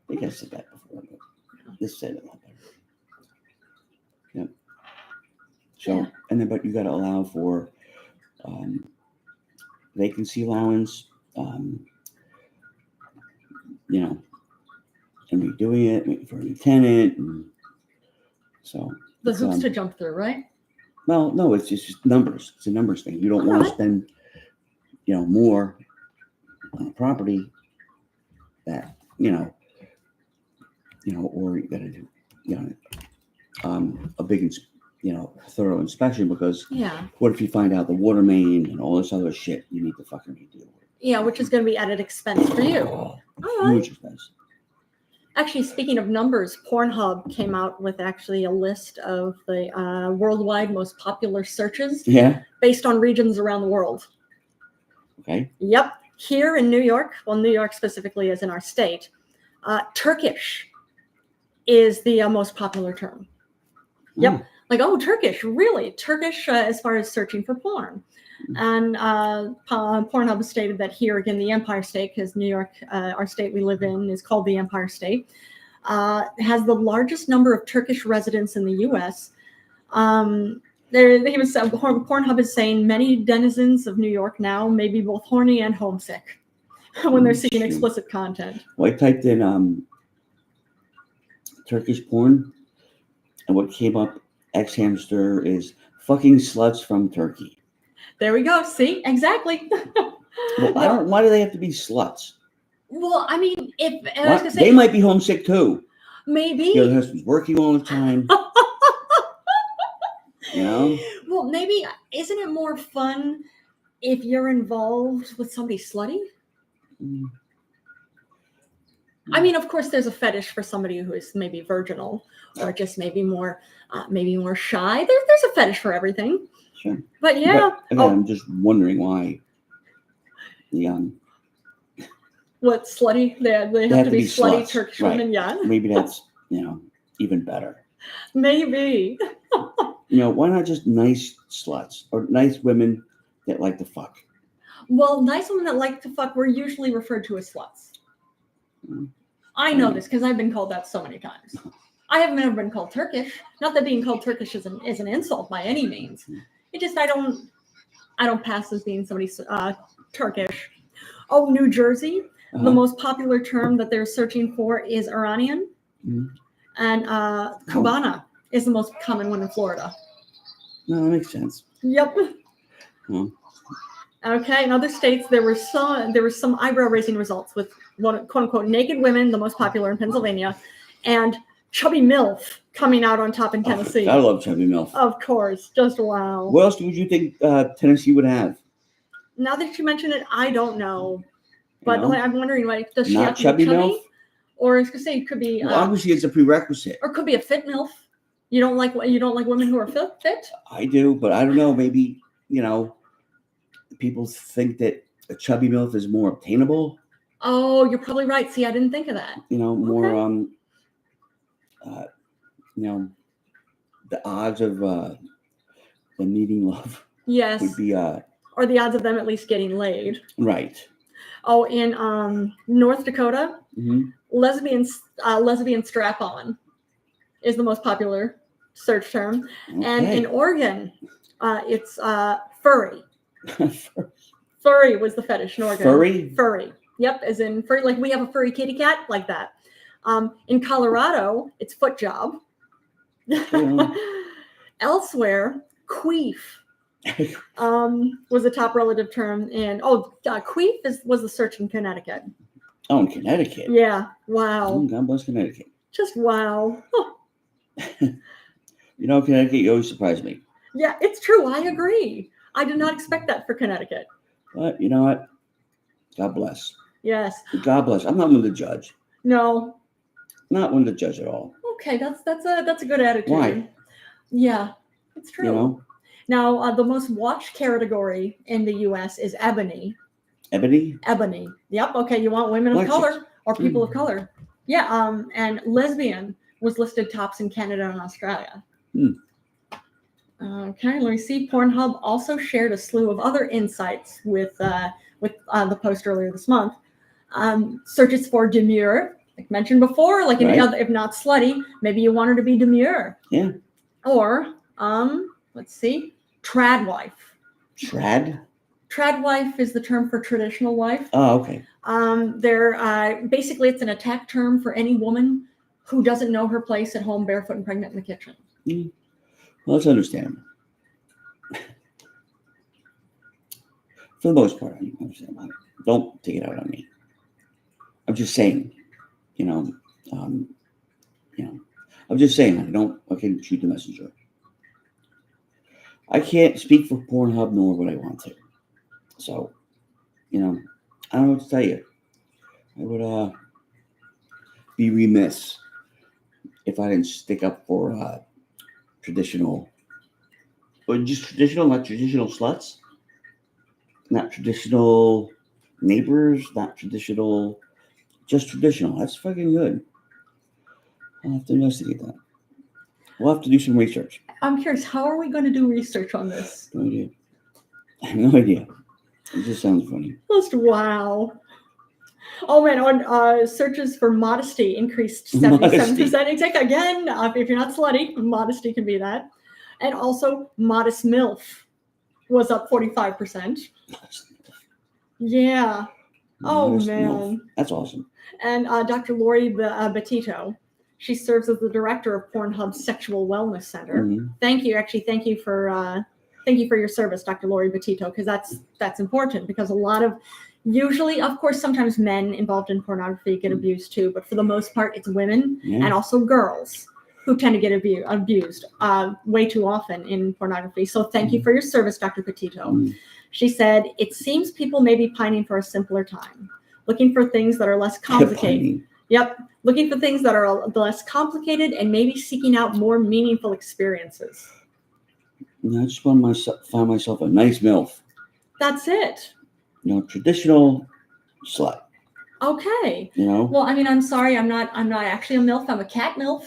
think I said that before, but this said it a lot better. Yeah. So, and then, but you got to allow for vacancy allowance, you know, and redoing it, waiting for a new tenant. And so, the hoops to jump through, right? Well, no, it's just numbers. It's a numbers thing. You don't want to spend, you know, more on a property that, you know, or you got to do, you know, a big, you know, thorough inspection, because what if you find out the water main and all this other shit you need to fucking redo? Yeah, which is going to be added expense for you. All right. Huge expense. Actually, speaking of numbers, Pornhub came out with actually a list of the worldwide most popular searches based on regions around the world. Okay. Yep. Here in New York, well, New York specifically as in our state, Turkish is the most popular term. Yep. Like, oh, Turkish, really? Turkish as far as searching for porn. And Pornhub stated that here again, the Empire State, because New York, our state we live in, is called the Empire State, has the largest number of Turkish residents in the U.S. Pornhub is saying many denizens of New York now may be both horny and homesick when they're seeing explicit content. Well, I typed in Turkish porn, and what came up, ex-hamster, is fucking sluts from Turkey. There we go. See? Exactly. Well, why do they have to be sluts? Well, I mean, they might be homesick too. Maybe. The other husband's working all the time. You know? Well, maybe, isn't it more fun if you're involved with somebody slutty? I mean, of course, there's a fetish for somebody who is maybe virginal or just maybe more shy. There's a fetish for everything. Sure. But yeah. But, again, I'm just wondering why what slutty? They have to be slutty sluts. Turkish women, Maybe that's, you know, even better. Maybe. You know, why not just nice sluts or nice women that like to fuck? Well, nice women that like to fuck were usually referred to as sluts. I know this because I've been called that so many times. I have never been called Turkish. Not that being called Turkish is an insult by any means. It just I don't pass as being somebody Turkish. Oh, New Jersey. The most popular term that they're searching for is Iranian, and Cubana is the most common one in Florida. No, that makes sense. Yep. Okay, in other states there were some eyebrow-raising results with quote unquote naked women, the most popular in Pennsylvania, and chubby MILF coming out on top in Tennessee. I love chubby MILF. Of course, just wow. What else would you think Tennessee would have? Now that you mention it, I don't know, but I'm wondering, like, does she have to chubby be chubby, MILF? Or I was gonna say it could be. Well, obviously, it's a prerequisite. Or it could be a fit MILF. You don't like women who are fit? I do, but I don't know. Maybe people think that a chubby MILF is more obtainable. Oh, you're probably right. See, I didn't think of that. More the odds of them needing love. Yes. Would be or the odds of them at least getting laid. Right. Oh, in North Dakota, lesbian strap-on is the most popular search term, and in Oregon, it's furry. Furry was the fetish in Oregon. Furry. Yep, as in furry. Like we have a furry kitty cat, like that. In Colorado, it's foot job. Elsewhere, queef was the top relative term. And queef was the search in Connecticut. Oh, in Connecticut. Yeah. Wow. God bless Connecticut. Just wow. Connecticut, you always surprise me. Yeah, it's true. I agree. I did not expect that for Connecticut. But you know what? God bless. Yes. God bless. I'm not one to judge. No. Not one to judge at all. Okay, that's a good attitude. Why? Yeah, it's true. You know, Now, the most watched category in the U.S. is ebony. ebony. Ebony. Yep. Okay, you want women of Black color chicks. or people of color? Yeah. And lesbian was listed tops in Canada and Australia. Okay, let me see. Pornhub also shared a slew of other insights with the post earlier this month. Searches for demure, like mentioned before, like any other, if not slutty, maybe you want her to be demure. Yeah. Or let's see, trad wife. Trad? Trad wife is the term for traditional wife. Oh, okay. They're basically it's an attack term for any woman who doesn't know her place at home, barefoot and pregnant in the kitchen. Well, that's understandable. For the most part, I understand. Don't take it out on me. I'm just saying, I'm just saying, I can shoot the messenger. I can't speak for Pornhub nor would I want to. So, I don't know what to tell you. I would be remiss if I didn't stick up for traditional, but just traditional, not traditional sluts, not traditional neighbors, not traditional, just traditional. That's fucking good. I'll have to investigate that. We'll have to do some research. I'm curious, how are we going to do research on this? No idea. I have no idea. It just sounds funny. Just wow. Oh man, on searches for modesty increased 77%. Exactly. Again, if you're not slutty, modesty can be that. And also, modest MILF was up 45%. Yeah. Oh Modest man. MILF. That's awesome. And Dr. Lori Betito, she serves as the director of Pornhub's Sexual Wellness Center. Mm-hmm. Thank you for your service, Dr. Lori Betito, because that's important because a lot of usually, of course, sometimes men involved in pornography get abused too, but for the most part, it's women and also girls who tend to get abused way too often in pornography. So thank you for your service, Dr. Petito. She said, it seems people may be pining for a simpler time, looking for things that are less complicated. Yep. Looking for things that are less complicated and maybe seeking out more meaningful experiences. I just want to find myself a nice MILF. That's it. Traditional slut. Okay. Well, I mean, I'm sorry, I'm not actually a MILF. I'm a cat MILF.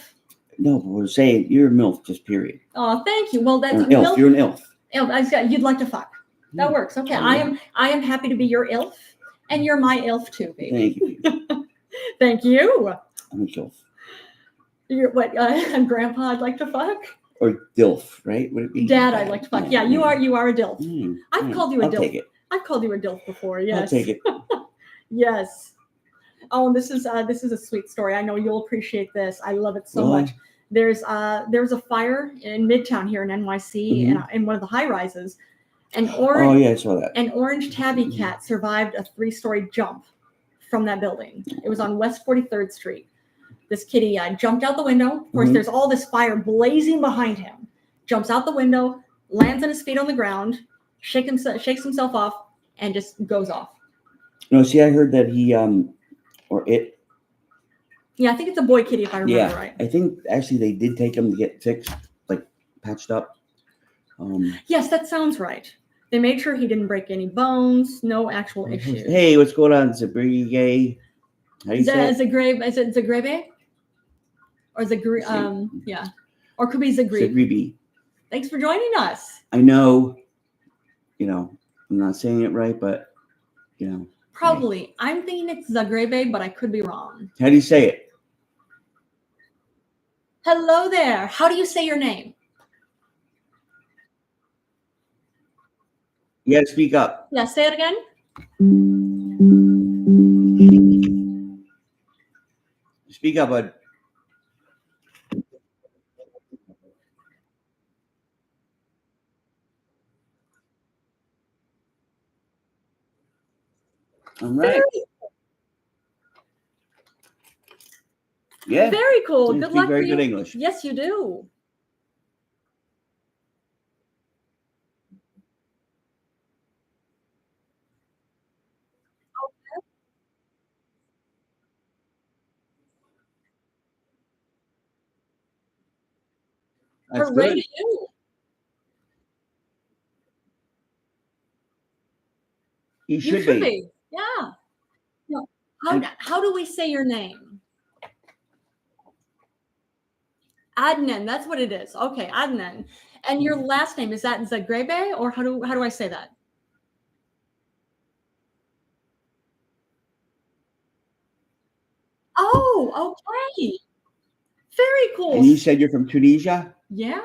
No, but we're saying you're a MILF, just period. Oh, thank you. Well, that's an ILF. You're an ILF. You'd like to fuck. That works. Okay. I am happy to be your ILF, and you're my ILF too, baby. Thank you. Thank you. I'm a ILF. You're what? Grandpa, I'd like to fuck. Or DILF, right? Would it be? Dad, I'd like to fuck. Yeah, you are a DILF. I've called you a DILF. I'll take it. I've called you a DILF before. Yes. I'll take it. Yes. Oh, and this is a sweet story. I know you'll appreciate this. I love it so much. There was a fire in Midtown here in NYC, in one of the high rises. I saw that. An orange tabby cat survived a 3-story jump from that building. It was on West 43rd Street. This kitty jumped out the window. Of course, there's all this fire blazing behind him. Jumps out the window, lands on his feet on the ground, shakes himself off, and just goes off. No, see, I heard that he or it. Yeah, I think it's a boy kitty if I remember right. I think actually they did take him to get fixed, like patched up. Yes, that sounds right. They made sure he didn't break any bones, no actual issues. Hey, what's going on, Zagrebe? How do you say it? Zagrebe? Is it Zagrebe? Or Zagrebe? Yeah. Or could be Zagrebe. Zagrebe. Thanks for joining us. I know, I'm not saying it right, but, Probably. Hey. I'm thinking it's Zagrebe, but I could be wrong. How do you say it? Hello there. How do you say your name? You got to speak up. Yeah, say it again. Speak up, bud. All right. Yeah. Very cool. Good luck. Very good English. Yes, you do. That's Hooray good. to you. You You should should be. be. Yeah. No. And- How do we say your name? Adnan, that's what it is. Okay, Adnan. And your last name, is that Zagrebe, or how do I say that? Oh, okay. Very cool. And you said you're from Tunisia? Yeah.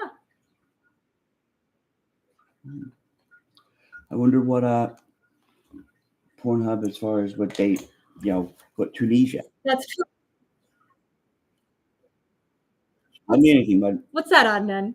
I wonder what Pornhub, as far as what they, what Tunisia. That's true. I mean anything, but What's that, Adnan?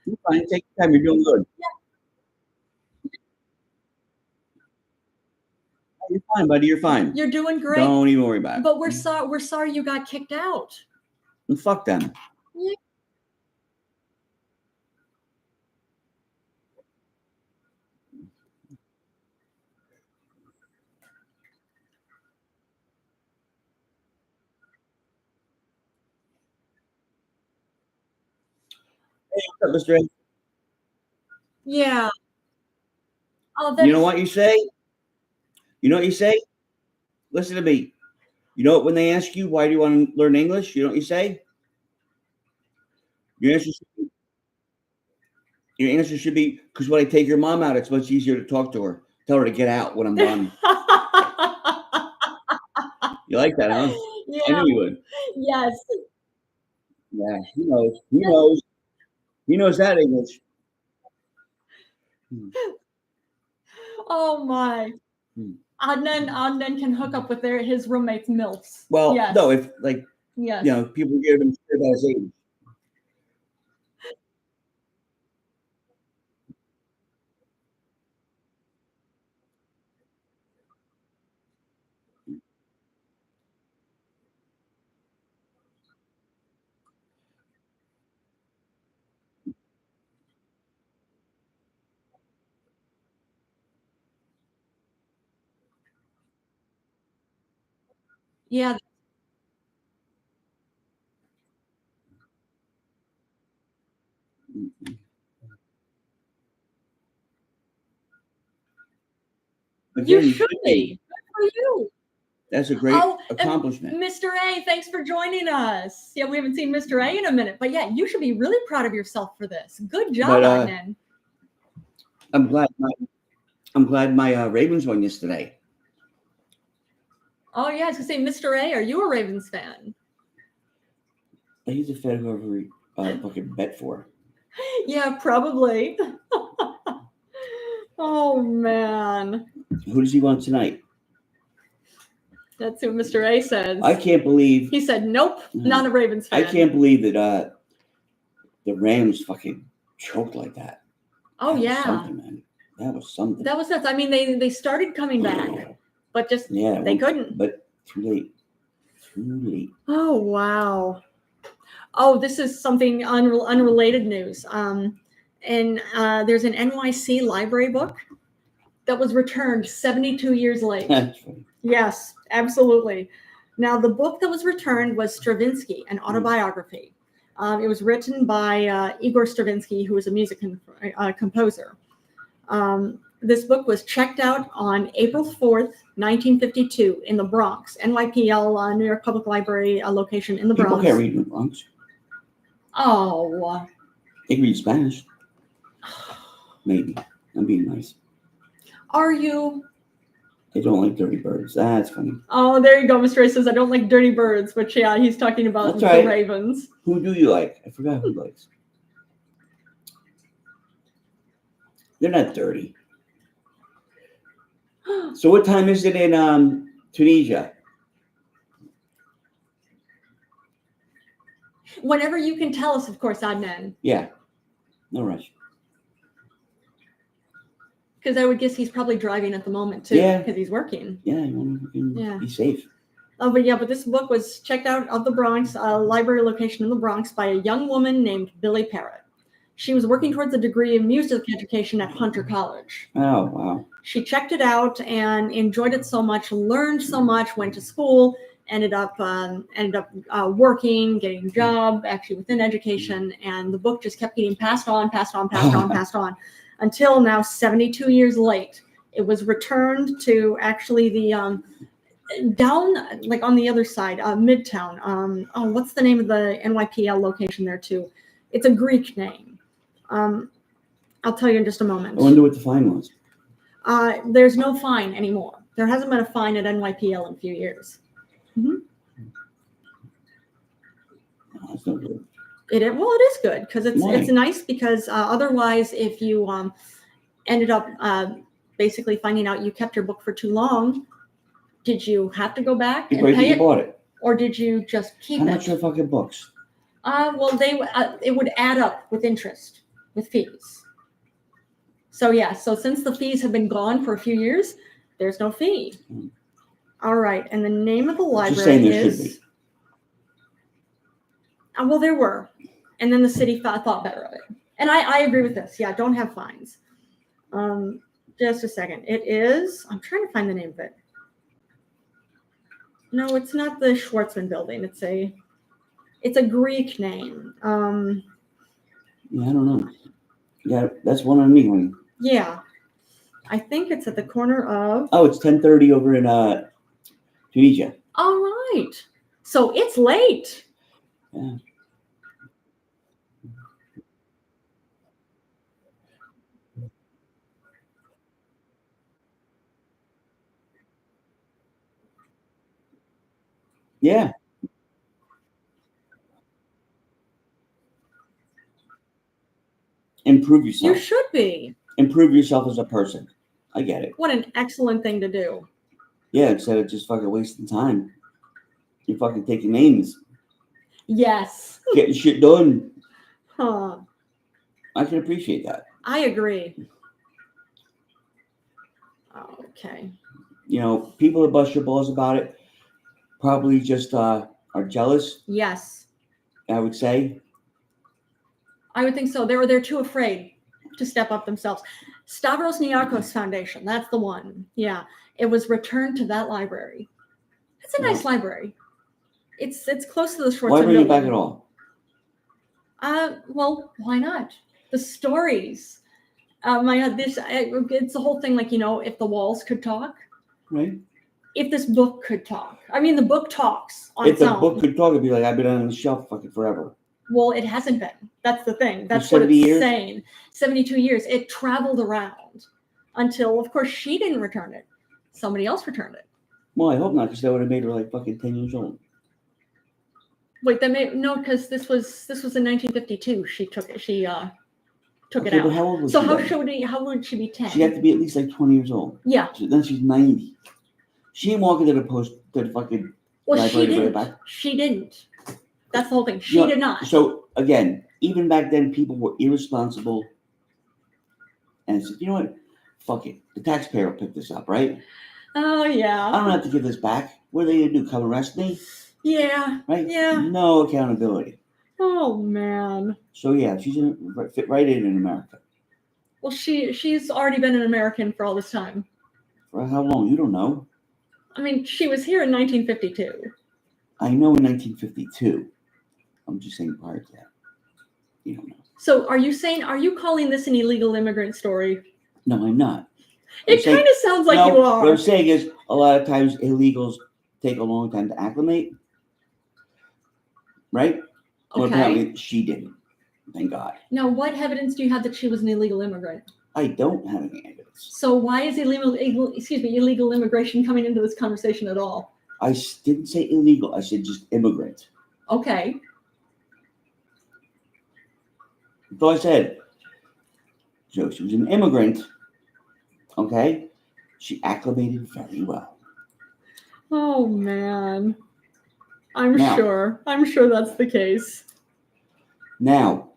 you're fine. Take your time. You're doing good. You're fine, buddy. You're fine. You're doing great. Don't even worry about it. But we're sorry you got kicked out. And fuck them. Yeah. Hey, what's up, Mr. A? Yeah. Oh, You know what you say? You know what you say? Listen to me. You know what, when they ask you, why do you want to learn English? You know what you say? Your answer should be, because when I take your mom out, it's much easier to talk to her. Tell her to get out when I'm done. You like that, huh? Yeah. I knew you would. Yes. Yeah, he knows. He knows. He knows that English. Oh my. Hmm. Adnan can hook up with his roommate's MILFs. Well, Yes. no, if Yes. people give him shit about his age. Yeah. Again, You you should be. Good for you. That's a great Oh, accomplishment. Mr. A, thanks for joining us. Yeah, we haven't seen Mr. A in a minute, but yeah, you should be really proud of yourself for this. Good job, But, Adnan. I'm glad my Ravens won yesterday. Oh yeah, I was gonna say, Mr. A, are you a Ravens fan? He's a fan whoever he fucking bet for. Yeah, probably. Oh man. Who does he want tonight? That's who Mr. A says. I can't believe He said, nope, not a Ravens fan. I can't believe that the Rams fucking choked like that. Oh, that yeah. Was something, man. That was something. That was nuts. I mean, they started coming back, but just they couldn't. But too late. Too late. Oh, wow. Oh, this is something unrelated news. And there's an NYC library book that was returned 72 years late. That's funny. Yes, absolutely. Now, the book that was returned was Stravinsky, an autobiography. It was written by Igor Stravinsky, who was a music composer. This book was checked out on April 4th, 1952 in the Bronx, NYPL, New York Public Library location in the Bronx. People can't read in the Bronx. Oh. They can read Spanish. Maybe. I'm being nice. Are you? They don't like dirty birds. That's funny. Oh, there you go. Mr. Ray says, I don't like dirty birds, but yeah, he's talking about the Ravens. Who do you like? I forgot who likes. They're not dirty. So what time is it in Tunisia? Whenever you can tell us, of course, Adnan. Yeah. No rush. Because I would guess he's probably driving at the moment too. Yeah. Because he's working. Yeah, you want to be safe. Oh, but this book was checked out of the Bronx, a library location in the Bronx, by a young woman named Billy Parrott. She was working towards a degree in music education at Hunter College. Oh, wow. She checked it out and enjoyed it so much, learned so much, went to school, ended up working, getting a job actually within education, and the book just kept getting passed on, until now, 72 years late. It was returned to actually the down like on the other side, Midtown. What's the name of the NYPL location there too? It's a Greek name. I'll tell you in just a moment. I wonder what the fine was. There's no fine anymore. There hasn't been a fine at NYPL in a few years. Mm-hmm. Oh, that's not good. It is good because it's nice because otherwise, if you ended up basically finding out you kept your book for too long, did you have to go back and pay it? Bought it, or did you just keep it? How much are fucking books? Well, it would add up with interest, with fees. So yeah, so since the fees have been gone for a few years, there's no fee. All right, and the name of the library Just saying there is. Should be. Well, there were, and then the city thought better of it, and I agree with this. Yeah, don't have fines. Just a second. It is. I'm trying to find the name of it. No, it's not the Schwartzman Building. It's a Greek name. Yeah, I don't know. Yeah, that's one on me. Honey. Yeah, I think it's at the corner of. Oh, it's 10:30 over in Tunisia. All right, so it's late. Yeah. Yeah. Improve yourself. You should be. Improve yourself as a person. I get it. What an excellent thing to do. Yeah, instead of just fucking wasting time, you're fucking taking names. Yes. Getting shit done. Huh. I can appreciate that. I agree. Okay. You know, people that bust your balls about it probably just are jealous. Yes. I would say. I would think so. They're too afraid to step up themselves. Stavros Niarchos Foundation, that's the one. Yeah. It was returned to that library. It's a nice library. It's close to the Schwartzman Why bring Building. it back at all? Well, why not? The stories. It's the whole thing, like, if the walls could talk. Right. If this book could talk. I mean, the book talks on its own. If the book could talk, it'd be like, I've been on the shelf fucking forever. Well, it hasn't been. That's the thing. That's what it's saying. 72 years. It traveled around until, of course, she didn't return it. Somebody else returned it. Well, I hope not, because that would have made her like fucking 10 years old. Wait, because this was in 1952. She took it. She took it out. But how old was so she how would she be 10? She had to be at least like 20 years old. Yeah. So then she's 90. She didn't walk into the fucking. Well, she didn't. She didn't. That's the whole thing. She did not. So again, even back then, people were irresponsible, and said, "You know what? Fuck it. The taxpayer will pick this up, right? Oh yeah. I don't have to give this back. What are they gonna do? Come arrest me? Yeah. Right? Yeah. No accountability. Oh man. So yeah, she's fit right in America. Well, she's already been an American for all this time. For how long? You don't know. I mean, she was here in 1952. I know in 1952. I'm just saying prior to that. You don't know. So are you calling this an illegal immigrant story? No, I'm not. It kind of sounds like you are. What I'm saying is a lot of times illegals take a long time to acclimate. Right? Well, apparently she didn't. Thank God. Now, what evidence do you have that she was an illegal immigrant? I don't have any evidence. So why is illegal immigration coming into this conversation at all? I didn't say illegal. I said just immigrant. Okay. That's all I said. So she was an immigrant. Okay. She acclimated very well. Oh man. I'm Now- sure that's the case. Now,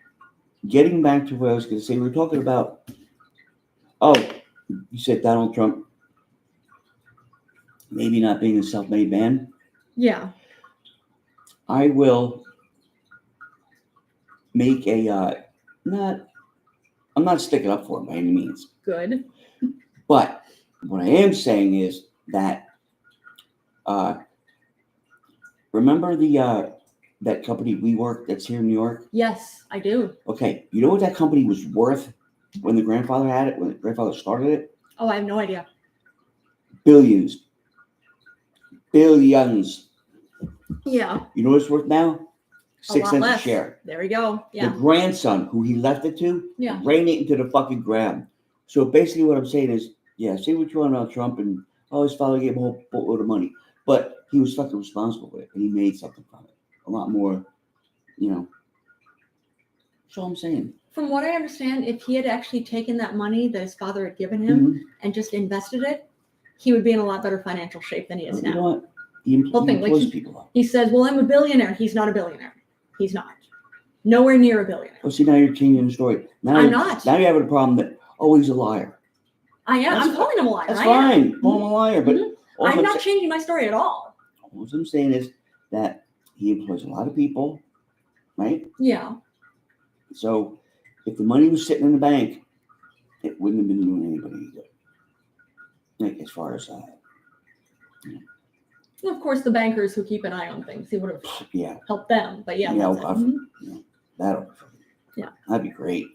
getting back to what I was going to say, we were talking about, you said Donald Trump maybe not being a self-made man. Yeah. I will make I'm not sticking up for him by any means. Good. But what I am saying is that, remember that company WeWork that's here in New York? Yes, I do. Okay, you know what that company was worth when the grandfather had it, when the grandfather started it? Oh, I have no idea. Billions. Yeah. You know what it's worth now? A 6 lot cents less. a share. There we go. The Yeah. grandson who he left it to, Yeah. ran it into the fucking ground. So basically what I'm saying is, yeah, say what you want about Trump and his father gave him a whole boatload of money. But he was fucking responsible with it and he made something from it. A lot more, That's all I'm saying. From what I understand, if he had actually taken that money that his father had given him and just invested it, he would be in a lot better financial shape than he is You know now. what? He employs people up. He says, well, I'm a billionaire. He's not a billionaire. He's not. Nowhere near a billionaire. Oh, see, now you're changing the story. I'm not. Now you're having a problem that, he's a liar. I am. That's I'm calling him a liar. That's I fine. am. Call him a liar. But all I'm I'm not changing my story at all. All I'm saying is that he employs a lot of people, right? Yeah. So if the money was sitting in the bank, it wouldn't have been doing anybody good. Like as far as Well, of course, the bankers who keep an eye on things, he would have helped them. But yeah, that'd be great.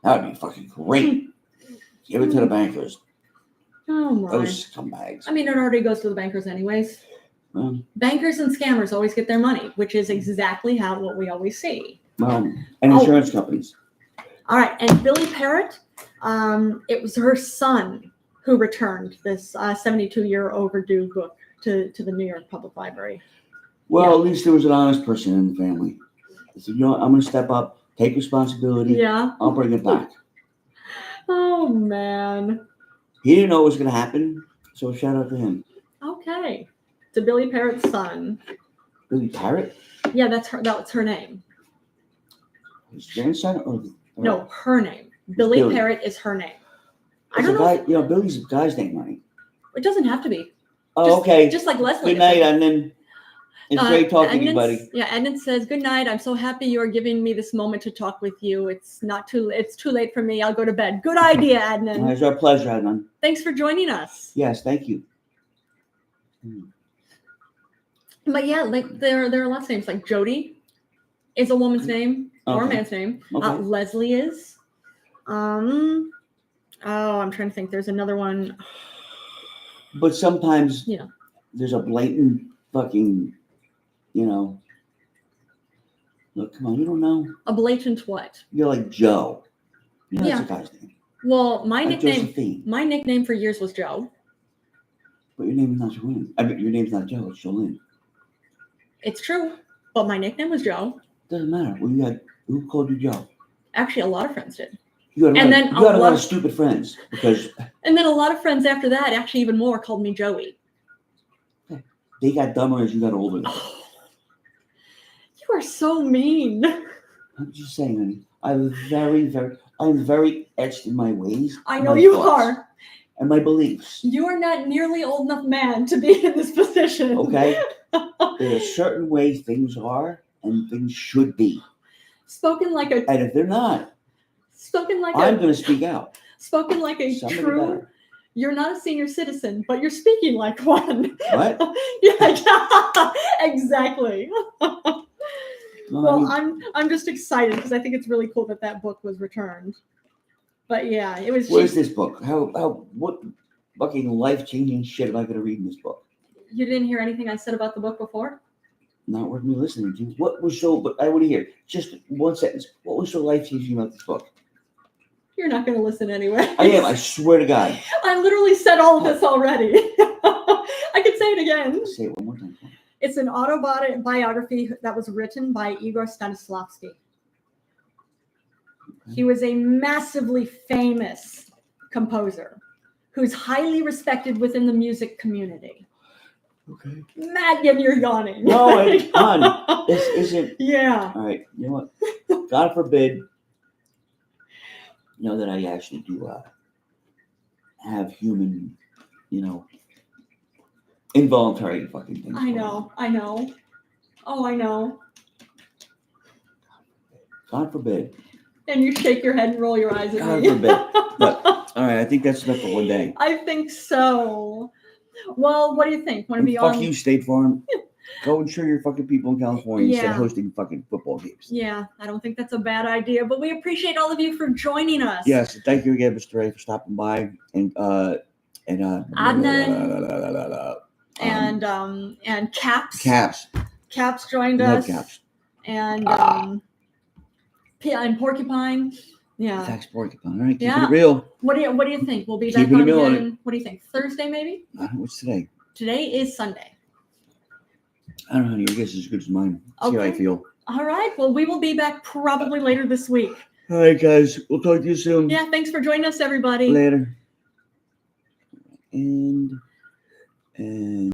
That would be fucking great. Give it to the bankers. Oh my. Those scumbags. I mean, it already goes to the bankers anyways. Well, Bankers and scammers always get their money, which is exactly what we always see. and insurance companies. All right, and Billy Parrott, it was her son who returned this 72-year overdue book to the New York Public Library. Well, at least there was an honest person in the family. He said, I'm going to step up, take responsibility. Yeah. I'll bring it back. Oh, man. He didn't know it was going to happen, so shout out to him. Okay. To Billy Parrott's son. Billy Parrott? Yeah, that's her name. His grandson? Or no, her name. Billy Parrott is her name. I don't know. Billy's a guy's name, right? It doesn't have to be. Okay. Just like Leslie. Good night, Edmund. It's great talking to you, buddy. Yeah, Edmund says, good night. I'm so happy you are giving me this moment to talk with you. It's too late for me. I'll go to bed. Good idea, Edmund. It's our pleasure, Edmund. Thanks for joining us. Yes, thank you. But yeah, like there are lots of names. Like Jody is a woman's name or a man's name. Okay. Leslie is. I'm trying to think. There's another one. But sometimes there's a blatant fucking, look, come on, you don't know. A blatant what? You're like Joe. That's a guy's name. Well, my nickname Josephine. for years was Joe. But your name is not Jolene. I mean, your name's not Joe, it's Jolene. It's true, but my nickname was Joe. Doesn't matter. Well, who called you Joe? Actually, a lot of friends did. You had a lot of stupid friends because. And then a lot of friends after that, actually even more, called me Joey. They got dumber as you got older. Oh, you are so mean. I'm just saying, honey. I'm very etched in my ways. I know you are. And my beliefs. You are not nearly old enough man to be in this position. Okay? There are certain ways things are and things should be. Spoken like a... And if they're not, I'm going to speak out. Spoken like a true... You're not a senior citizen, but you're speaking like one. What? Yeah, exactly. Well, I'm just excited because I think it's really cool that book was returned. But yeah, it was. Where's this book? What fucking life-changing shit am I going to read in this book? You didn't hear anything I said about the book before? Not worth me listening to. What was so? But I want to hear just one sentence. What was so life-changing about this book? You're not going to listen anyway. I am. I swear to God. I literally said all of this already. I could say it again. Say it one more time. It's an autobiography that was written by Igor Stanislavski. Okay. He was a massively famous composer who's highly respected within the music community. Okay. Matt, you're yawning. No, hon, this isn't. Yeah. All right. You know what? God forbid. That I actually do have human, involuntary fucking things. I know. Oh, I know. God forbid. And you shake your head and roll your eyes at God me. forbid. But all right, I think that's enough for one day. I think so. Well, what do you think? Want to be fuck on? You, State Farm. Go insure your fucking people in California instead of Yeah. hosting fucking football games. Yeah, I don't think that's a bad idea. But we appreciate all of you for joining us. Yes, thank you again, Mr. Ray, for stopping by and Adnan and Kapz. Kapz joined Love us. Kapz. And Porcupine. Yeah. Thanks, Porcupine. All right, keep Yeah. it real. What do you think? We'll be Keep back it on real on again. What do you think? Thursday, maybe? What's today? Today is Sunday. I don't know. Your guess is as good as mine. See how I feel. All right. Well, we will be back probably later this week. All right, guys. We'll talk to you soon. Yeah. Thanks for joining us, everybody. Later. And